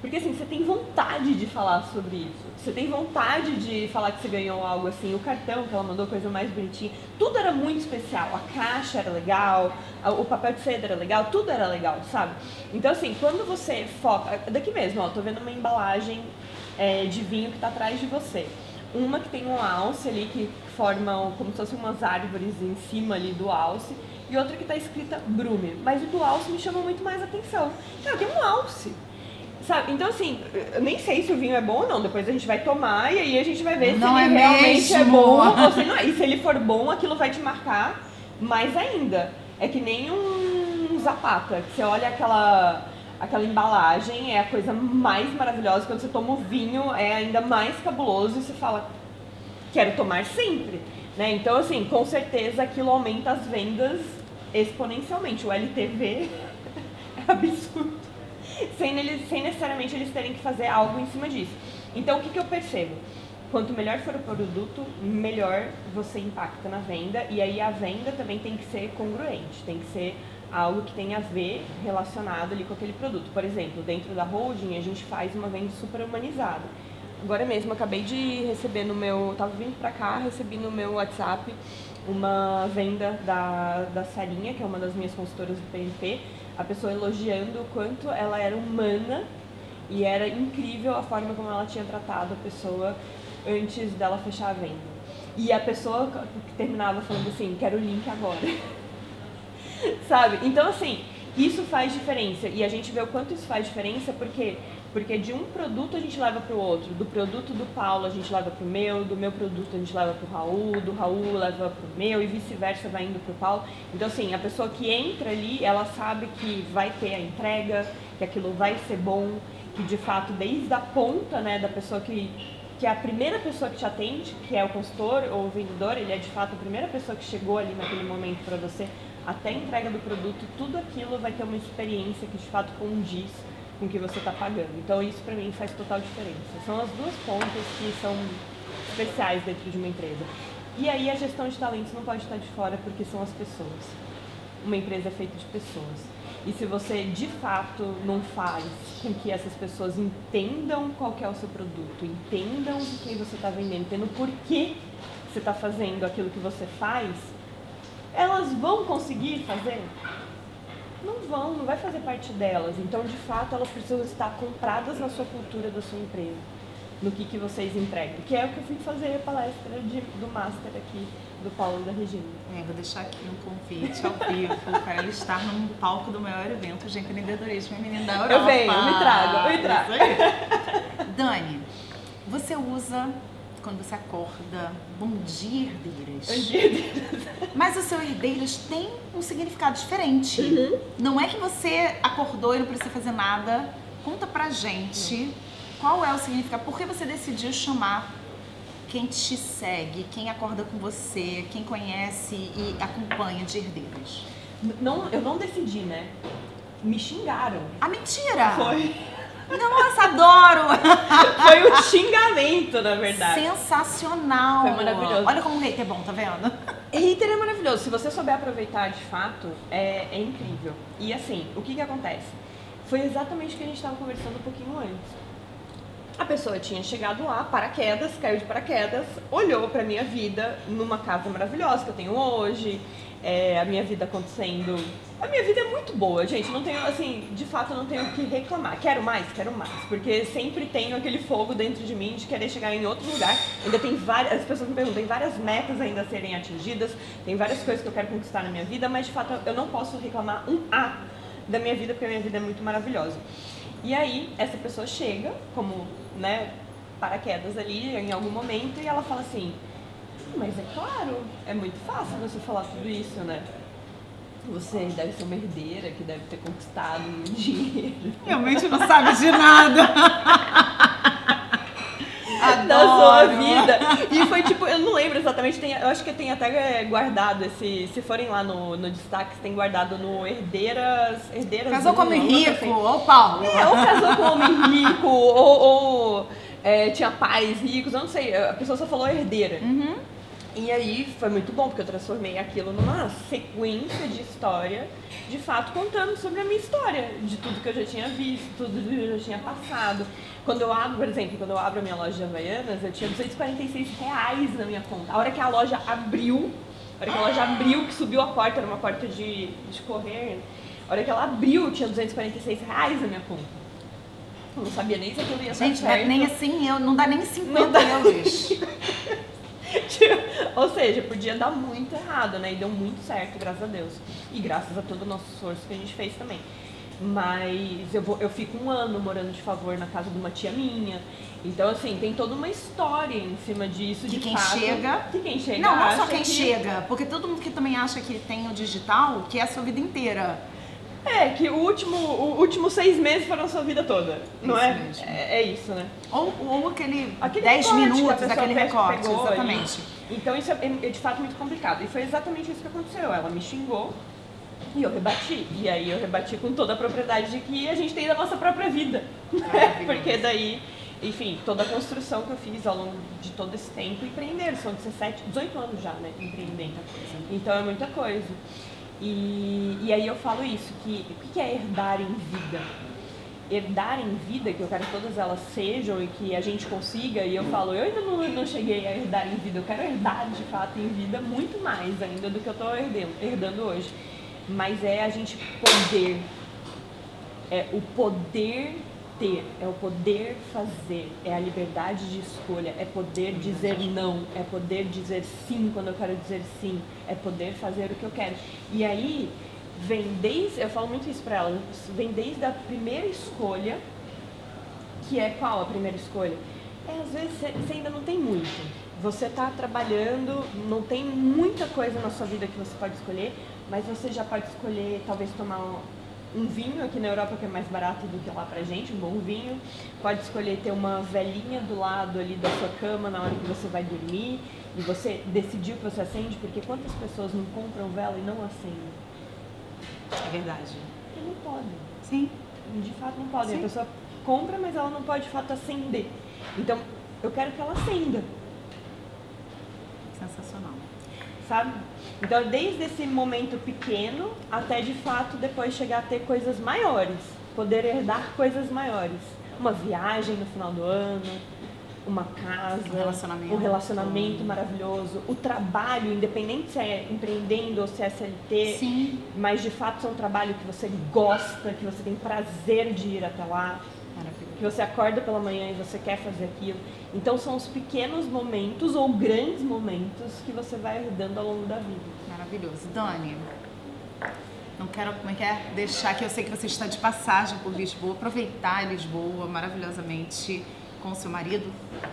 Porque assim, você tem vontade de falar sobre isso. Você tem vontade de falar que você ganhou algo assim. O cartão que ela mandou, coisa mais bonitinha. Tudo era muito especial. A caixa era legal, o papel de seda era legal, tudo era legal, sabe? Então assim, quando você foca... Daqui mesmo, ó, tô vendo uma embalagem de vinho que tá atrás de você. Uma que tem um alce ali, que forma como se fossem umas árvores em cima ali do alce. E outra que tá escrita Brume. Mas o do alce me chama muito mais atenção. Tem um alce. Sabe? Então, assim, eu nem sei se o vinho é bom ou não. Depois a gente vai tomar e aí a gente vai ver não se ele realmente mesmo. é bom ou se não é. E se ele for bom, aquilo vai te marcar mais ainda. É que nem um Zapata, que você olha aquela embalagem, é a coisa mais maravilhosa. Quando você toma o vinho, é ainda mais cabuloso e você fala, quero tomar sempre. Né? Então, assim, com certeza aquilo aumenta as vendas exponencialmente. O LTV é absurdo. Sem necessariamente eles terem que fazer algo em cima disso. Então, o que eu percebo? Quanto melhor for o produto, melhor você impacta na venda. E aí a venda também tem que ser congruente, tem que ser algo que tenha a ver relacionado ali com aquele produto. Por exemplo, dentro da holding, a gente faz uma venda super humanizada. Agora mesmo, eu acabei de receber tava vindo pra cá, recebi no meu WhatsApp uma venda da Sarinha, que é uma das minhas consultoras do PNP, a pessoa elogiando o quanto ela era humana e era incrível a forma como ela tinha tratado a pessoa antes dela fechar a venda. E a pessoa que terminava falando assim, quero o link agora. Sabe? Então, assim, isso faz diferença. E a gente vê o quanto isso faz diferença porque de um produto a gente leva para o outro. Do produto do Paulo a gente leva para o meu, do meu produto a gente leva para o Raul, do Raul leva para o meu e vice-versa, vai indo para o Paulo. Então, assim, a pessoa que entra ali, ela sabe que vai ter a entrega, que aquilo vai ser bom, que de fato, desde a ponta, né, da pessoa que é a primeira pessoa que te atende, que é o consultor ou o vendedor, ele é de fato a primeira pessoa que chegou ali naquele momento para você, até a entrega do produto, tudo aquilo vai ter uma experiência que de fato condiz com o que você está pagando. Então isso para mim faz total diferença. São as duas pontas que são especiais dentro de uma empresa. E aí a gestão de talentos não pode estar de fora porque são as pessoas. Uma empresa é feita de pessoas. E se você de fato não faz com que essas pessoas entendam qual que é o seu produto, entendam o que você está vendendo, entendam por que você está fazendo aquilo que você faz, elas vão conseguir fazer? Não vão, não vai fazer parte delas. Então, de fato, elas precisam estar compradas na sua cultura da sua empresa, no que vocês entregam. Que é o que eu fui fazer a palestra do Master aqui, do Paulo e da Regina. Vou deixar aqui um convite ao vivo para ela estar no palco do maior evento de empreendedorismo feminino da Europa. Eu venho, me trago. Dani, você usa... Quando você acorda, bom dia, herdeiras. Bom dia, herdeiras. Mas o seu herdeiras tem um significado diferente. Uhum. Não é que você acordou e não precisa fazer nada. Conta pra gente qual é o significado. Por que você decidiu chamar quem te segue, quem acorda com você, quem conhece e acompanha de herdeiras? Não, eu não decidi, né? Me xingaram. Ah, mentira! Foi. Nossa, adoro! Foi um xingamento, na verdade. Sensacional! Foi maravilhoso. Olha como o hater é bom, tá vendo? Hater é maravilhoso. Se você souber aproveitar de fato, é incrível. E assim, o que acontece? Foi exatamente o que a gente estava conversando um pouquinho antes. A pessoa tinha chegado lá, paraquedas, caiu de paraquedas, olhou pra minha vida numa casa maravilhosa que eu tenho hoje, a minha vida acontecendo. A minha vida é muito boa, gente, não tenho, assim, de fato eu não tenho o que reclamar. Quero mais, porque sempre tenho aquele fogo dentro de mim de querer chegar em outro lugar. Ainda tem várias, as pessoas me perguntam, tem várias metas ainda a serem atingidas, tem várias coisas que eu quero conquistar na minha vida, mas de fato eu não posso reclamar um A da minha vida, porque a minha vida é muito maravilhosa. E aí, essa pessoa chega, como, né, paraquedas ali em algum momento, e ela fala assim, mas é claro, é muito fácil você falar tudo isso, né? Você deve ser uma herdeira que deve ter conquistado dinheiro. Realmente não sabe de nada. da sua vida. E foi tipo, eu não lembro exatamente, eu acho que tem até guardado se forem lá no destaque, tem guardado no Herdeiras. Casou com homem rico, ou Paulo. Ou casou com homem rico, ou tinha pais ricos, eu não sei, a pessoa só falou herdeira. Uhum. E aí foi muito bom, porque eu transformei aquilo numa sequência de história, de fato contando sobre a minha história, de tudo que eu já tinha visto, tudo que eu já tinha passado. Quando eu abro, por exemplo, quando eu abro a minha loja de Havaianas, eu tinha R$246 na minha conta. A hora que a loja abriu, que subiu a porta, era uma porta de correr, a hora que ela abriu, tinha R$246 na minha conta. Eu não sabia nem se aquilo ia ser certo. Gente, nem assim, não dá nem 50 euros. Ou seja, podia dar muito errado, né? E deu muito certo, graças a Deus. E graças a todo o nosso esforço que a gente fez também. Mas eu fico 1 ano morando de favor na casa de uma tia minha. Então, assim, tem toda uma história em cima disso. Que de quem fato, chega... Que quem chega não só quem chega. Porque todo mundo que também acha que tem o digital, que é a sua vida inteira. Que o último 6 meses foram a sua vida toda, não isso é? Mesmo. É isso, né? Ou aquele 10 recorte minutos, aquele recorte, pegou, exatamente. Então isso é de fato muito complicado. E foi exatamente isso que aconteceu. Ela me xingou e eu rebati. E aí eu rebati com toda a propriedade de que a gente tem da nossa própria vida. Né? Porque daí, enfim, toda a construção que eu fiz ao longo de todo esse tempo, empreender, são 18 anos já, né, empreendendo. Então é muita coisa. E aí eu falo isso, que o que é herdar em vida? Herdar em vida, que eu quero que todas elas sejam e que a gente consiga, e eu falo, eu ainda não cheguei a herdar em vida, eu quero herdar de fato em vida muito mais ainda do que eu estou herdando hoje. Mas é a gente poder, é o poder ter, é o poder fazer, é a liberdade de escolha, é poder dizer não, é poder dizer sim quando eu quero dizer sim, é poder fazer o que eu quero. E aí vem desde, eu falo muito isso pra ela, vem desde a primeira escolha, que é qual a primeira escolha? Às vezes você ainda não tem muito, você tá trabalhando, não tem muita coisa na sua vida que você pode escolher, mas você já pode escolher talvez tomar um vinho aqui na Europa que é mais barato do que lá pra gente, um bom vinho. Pode escolher ter uma velinha do lado ali da sua cama na hora que você vai dormir e você decidiu que você acende, porque quantas pessoas não compram vela e não acendem? É verdade. Porque não podem. Sim. De fato não podem. Sim. A pessoa compra, mas ela não pode de fato acender. Então, eu quero que ela acenda. Sensacional. Sabe? Então, desde esse momento pequeno até de fato depois chegar a ter coisas maiores, poder herdar coisas maiores. Uma viagem no final do ano, uma casa, um relacionamento maravilhoso, o trabalho, independente se é empreendendo ou se é CLT, sim, mas de fato é um trabalho que você gosta, que você tem prazer de ir até lá, que você acorda pela manhã e você quer fazer aquilo. Então são os pequenos momentos ou grandes momentos que você vai herdando ao longo da vida. Maravilhoso. Dani, não quero, deixar que eu sei que você está de passagem por Lisboa, aproveitar Lisboa maravilhosamente com o seu marido,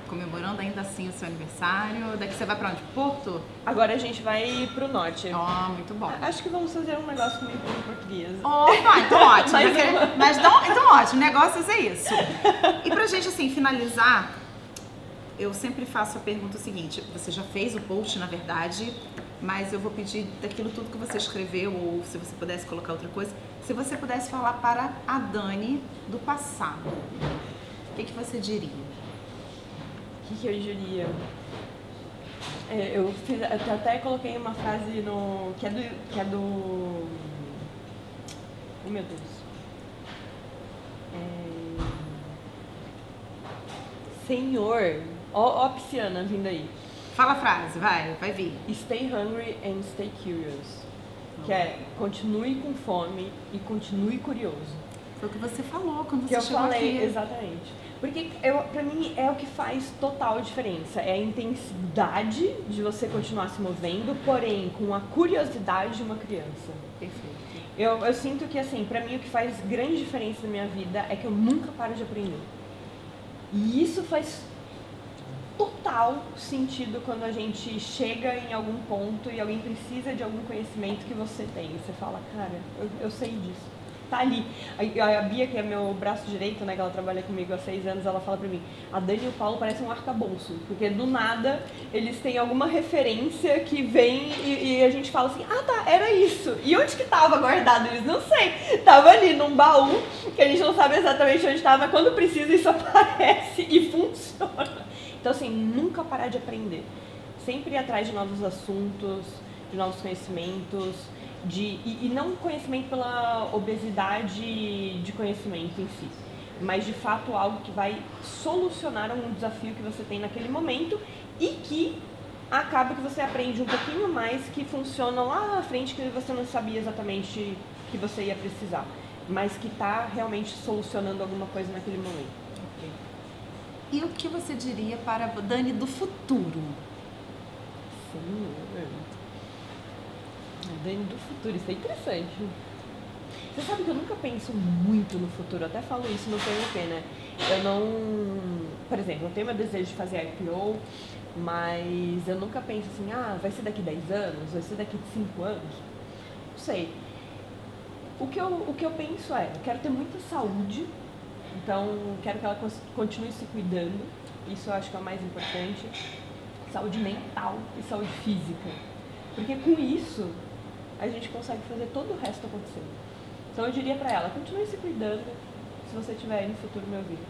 comemorando ainda assim o seu aniversário. Daqui você vai para onde? Porto? Agora a gente vai pro norte. Muito bom. Acho que vamos fazer um negócio comigo em português. Opa, então ótimo. Então ótimo, o negócio é isso. E pra gente assim, finalizar, eu sempre faço a pergunta seguinte, você já fez o post, na verdade, mas eu vou pedir daquilo tudo que você escreveu, ou se você pudesse colocar outra coisa, se você pudesse falar para a Dani do passado, o que você diria? O que eu diria? Eu até coloquei uma frase que é do... Oh, meu Deus. Senhor, ó a pisciana vindo aí. Fala a frase, vai vir. Stay hungry and stay curious. Que é, continue com fome e continue curioso. Foi o que você falou quando você chegou aqui. Que eu falei, exatamente. Porque pra mim é o que faz total diferença. É a intensidade de você continuar se movendo, porém com a curiosidade de uma criança. Perfeito. Eu sinto que, assim, pra mim o que faz grande diferença na minha vida é que eu nunca paro de aprender. E isso faz total sentido quando a gente chega em algum ponto e alguém precisa de algum conhecimento que você tem. Você fala, cara, eu sei disso. tá ali. A Bia, que é meu braço direito, né, que ela trabalha comigo há 6 anos, ela fala pra mim, a Dani e o Paulo parecem um arcabouço, porque do nada eles têm alguma referência que vem e a gente fala assim, ah tá, era isso. E onde que tava guardado isso? Não sei. Tava ali num baú, que a gente não sabe exatamente onde tava, mas quando precisa isso aparece e funciona. Então assim, nunca parar de aprender. Sempre ir atrás de novos assuntos, de novos conhecimentos, e não conhecimento pela obesidade de conhecimento em si, mas de fato algo que vai solucionar um desafio que você tem naquele momento e que acaba que você aprende um pouquinho mais que funciona lá na frente que você não sabia exatamente que você ia precisar, mas que está realmente solucionando alguma coisa naquele momento. Okay. E o que você diria para a Dani do futuro? Sim, Dani do futuro, isso é interessante. Você sabe que eu nunca penso muito no futuro, eu até falo isso no PMP, né? Eu não... Por exemplo, eu tenho meu desejo de fazer IPO, mas eu nunca penso assim, vai ser daqui 10 anos, vai ser daqui 5 anos. Não sei. O que eu penso é, eu quero ter muita saúde, então quero que ela continue se cuidando, isso eu acho que é o mais importante. Saúde mental e saúde física. Porque com isso, a gente consegue fazer todo o resto acontecer. Então eu diria pra ela, continue se cuidando, se você tiver aí no futuro me ouvindo.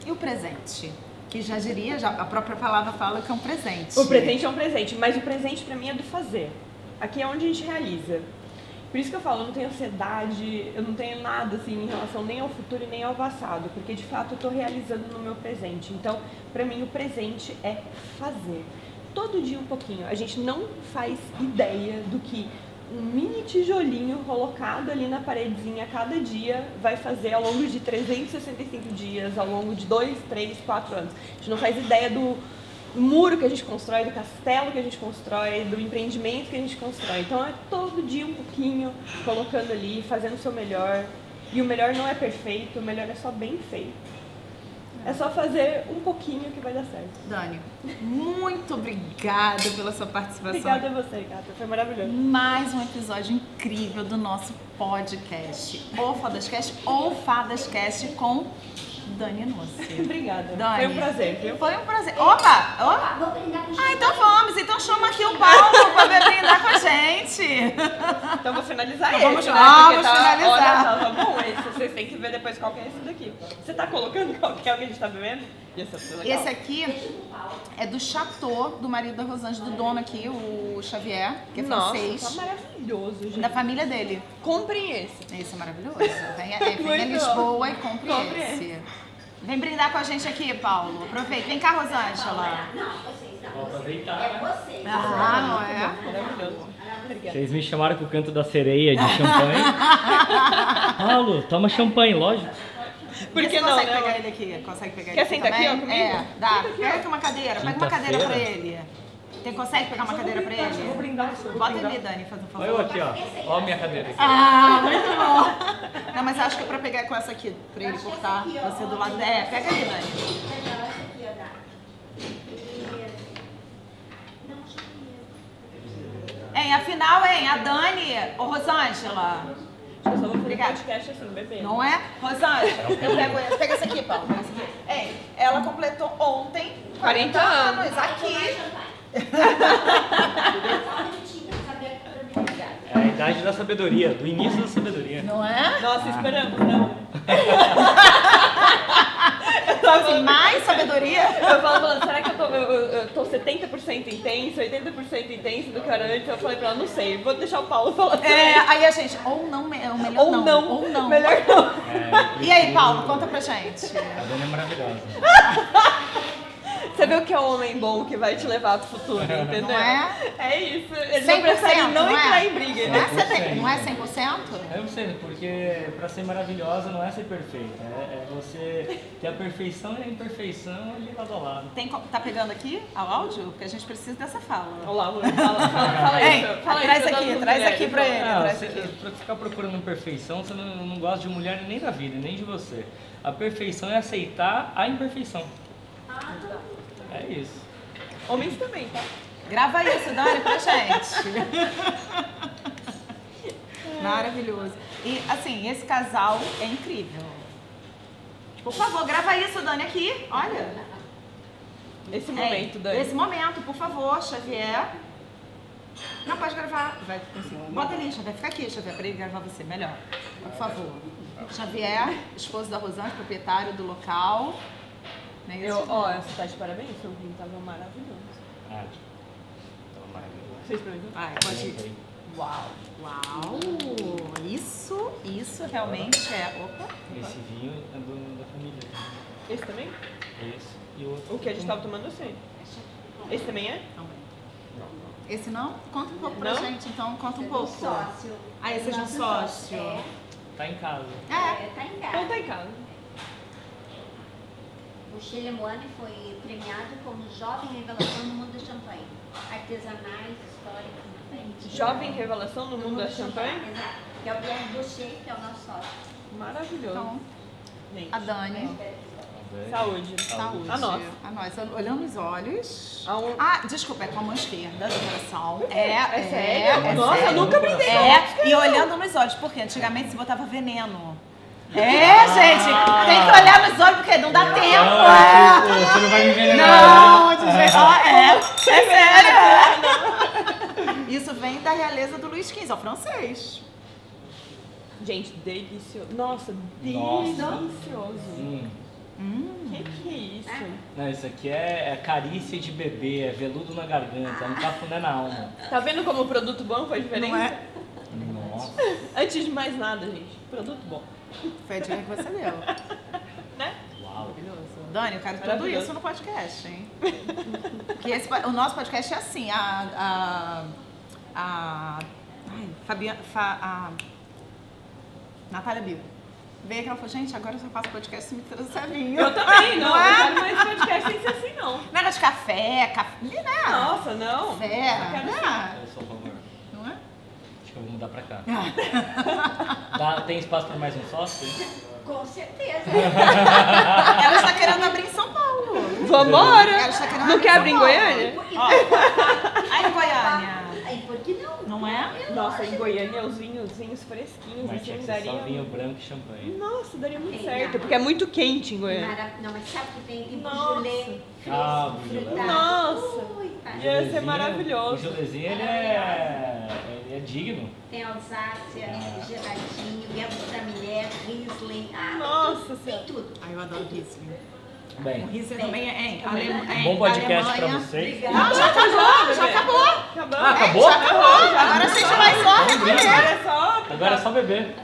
E o presente? Que já diria, a própria palavra fala que é um presente. O presente é um presente, mas o presente pra mim é do fazer. Aqui é onde a gente realiza. Por isso que eu falo, eu não tenho ansiedade, eu não tenho nada assim em relação nem ao futuro e nem ao passado, porque de fato eu tô realizando no meu presente. Então, pra mim o presente é fazer. Todo dia um pouquinho. A gente não faz ideia do que um mini tijolinho colocado ali na paredezinha a cada dia vai fazer ao longo de 365 dias, ao longo de 2, 3, 4 anos. A gente não faz ideia do muro que a gente constrói, do castelo que a gente constrói, do empreendimento que a gente constrói. Então é todo dia um pouquinho, colocando ali, fazendo o seu melhor. E o melhor não é perfeito, o melhor é só bem feito. É só fazer um pouquinho que vai dar certo. Dani, muito obrigada pela sua participação. Obrigada a você, Gata. Foi maravilhoso. Mais um episódio incrível do nosso podcast. Ou Fadascast ou Fadascast com Dani Nossi. Obrigada. Dani, foi um prazer, viu? Foi um prazer. Opa! Vou brindar com chocolate. Então vamos. Então chama aqui o Paulo pra vir brindar com a gente. Então vou finalizar Então esse, vamos né? Porque finalizar. Olha, tá bom esse. Vocês têm que ver depois qual que é esse daqui. Você tá colocando qual que é o que a gente tá bebendo? Esse aqui é do Chateau, do marido da Rosângela, do dono aqui, o Xavier, que é francês. Nossa, tá maravilhoso, gente. Da família dele. Comprem esse. Esse é maravilhoso. Venha a Lisboa e compre esse. Vem brindar com a gente aqui, Paulo. Aproveita. Vem cá, Rosângela. Não, vocês não. Vou aproveitar, É né? vocês. Não é? Maravilhoso. Obrigada. Vocês me chamaram com o canto da sereia de champanhe. Paulo, toma champanhe, lógico. Por Vê que se não, consegue né? pegar ele aqui. Consegue pegar Quer ele aqui sentar aqui, também? ó, comigo? É, dá. Pega aqui uma cadeira. Pega uma cadeira pra Quinta-feira. ele. Consegue pegar uma cadeira pra Eu vou ele? brindar isso. Bota ali, Dani, faz um favor. Olha eu aqui, ó. Ó a minha cadeira aqui. Muito bom. Não, mas acho que é pra pegar com essa aqui, pra ele cortar você do lado. É, pega ali, Dani. Legal, essa aqui, ó, dá. Não, acho que Hein, afinal, a Dani, ô Rosângela, Eu só vou fazer Obrigada. podcast assim, bebendo. não é? Rosângela, eu pego essa. Pega essa aqui, Paulo. Pega essa aqui. Ela completou ontem 40 anos. aqui. só um minutinho, saber pra mim. É a idade da sabedoria, do início da sabedoria. Não é? Nossa, esperamos, não. Assim, mais sabedoria? Eu falo, falando, será que eu tô 70% intenso, 80% intenso do que eu era antes? Eu falei pra ela, não sei, vou deixar o Paulo falar. Aí a gente, ou não, ou melhor Ou não. Ou não. Melhor não. É, E aí, Paulo, conta pra gente. A Dani é maravilhosa. Você vê o que é um homem bom que vai te levar pro futuro, entendeu? Não é? É isso. Ele 100%, não prefere não não é? entrar em briga. Não é, 100%. não é 100%? Eu sei, porque pra ser maravilhosa não é ser perfeita. É você ter a perfeição e a imperfeição ali lado a lado. Tá pegando aqui ao áudio? Porque a gente precisa dessa fala. Olha lá, mulher, fala Ei, isso. Fala traz isso, aqui, eu traz mulher, aqui pra ele. Não, traz você, aqui. pra ficar procurando perfeição, você não gosta de mulher nem da vida, nem de você. A perfeição é aceitar a imperfeição. É isso. Homens também, tá? Grava isso, Dani, pra gente. Maravilhoso. E, assim, esse casal é incrível. Por favor, grava isso, Dani, aqui. Olha. Esse momento, Dani. Esse momento, por favor, Xavier. Não, pode gravar. Vai, assim, bota ali, Xavier. Fica aqui, Xavier, para ele gravar você melhor. Por favor. Xavier, esposo da Rosane, proprietário do local. Não é isso? Você tá de parabéns, seu vinho tava maravilhoso. Ah, tava maravilhoso. Você experimentou? Vai, pode ir. Uau. Uau! Isso realmente é... Opa! Esse vinho é da família. Esse também? Esse e o outro. O que a gente tava tomando, eu sei. Esse também é? Esse não? Conta um pouco pra Não? gente, então. Conta um Do pouco. sócio. Ah, esse é de um Nosso sócio. Tá em casa. Tá em Então casa. tá em casa. O Chile Moine foi premiado como jovem revelação no mundo do champanhe. Artesanais, históricos, Jovem revelação no mundo da champanhe? Exato. Que é o Pierre Boucher, que é o nosso sócio. Maravilhoso. Então, Gente, a Dani. saúde. Saúde. A nossa. A nós. Olhando nos olhos. A um- Ah, desculpa, é com a mão esquerda do coração. É sério? É Nossa, sério. eu nunca aprendi. É, e olhando nos olhos, porque antigamente se botava veneno. Gente, tem que olhar nos olhos porque não dá tempo. Não, você não vai me envenenar. Não, é sério. Isso vem da realeza do Luís XV, é o francês. Gente, delicioso. Nossa, Nossa. delicioso. Que é isso? Não, isso aqui é carícia de bebê, é veludo na garganta, é um cafuné na alma. Tá vendo como o produto bom faz diferença? Não é? Nossa. Antes de mais nada, gente, produto bom. Foi a dica que você deu. Né? Uau. Dani, eu quero tudo Maravilhoso. isso no podcast, hein? Porque o nosso podcast é assim, a Natália Bill veio aqui e ela falou, gente, agora eu só faço podcast se me trouxer vinho. Eu também, não. Não é? Eu quero mais podcast sem ser assim, não. Negócio de café, né? Nossa, não. Café, Eu quero né? Eu sou a favor. Não é? Acho que eu vou mudar pra cá. Tem espaço pra mais um sócio? Com certeza. Ela está querendo abrir em São Paulo. Vambora! Ela está querendo Não quer São abrir em Paulo. Goiânia? Ó, aí em Goiânia. Aí, por que não? Não é? Nossa, em Goiânia os vinhos fresquinhos, Mas tinha assim, que ser só daria... vinho branco e champanhe. Nossa, daria muito Tem, certo, né? porque é muito quente em Goiânia. Não, mas sabe que tem Nossa. bujulê Ah, fresco, bujulê. frutado. Nossa. Ui, tá. Ia ser maravilhoso. O Julezinho, ele é digno. Tem Alsácia, geladinho, Guelph da Mulher, Riesling. Nossa tem Senhora. tudo. Ai, eu adoro Riesling. O Bem, Riesling também é, hein? um bom podcast pra vocês. Não, já acabou, já acabou. Acabou? Ah, acabou? Já acabou. Agora a gente vai só recolher. Olha só. Agora é só beber.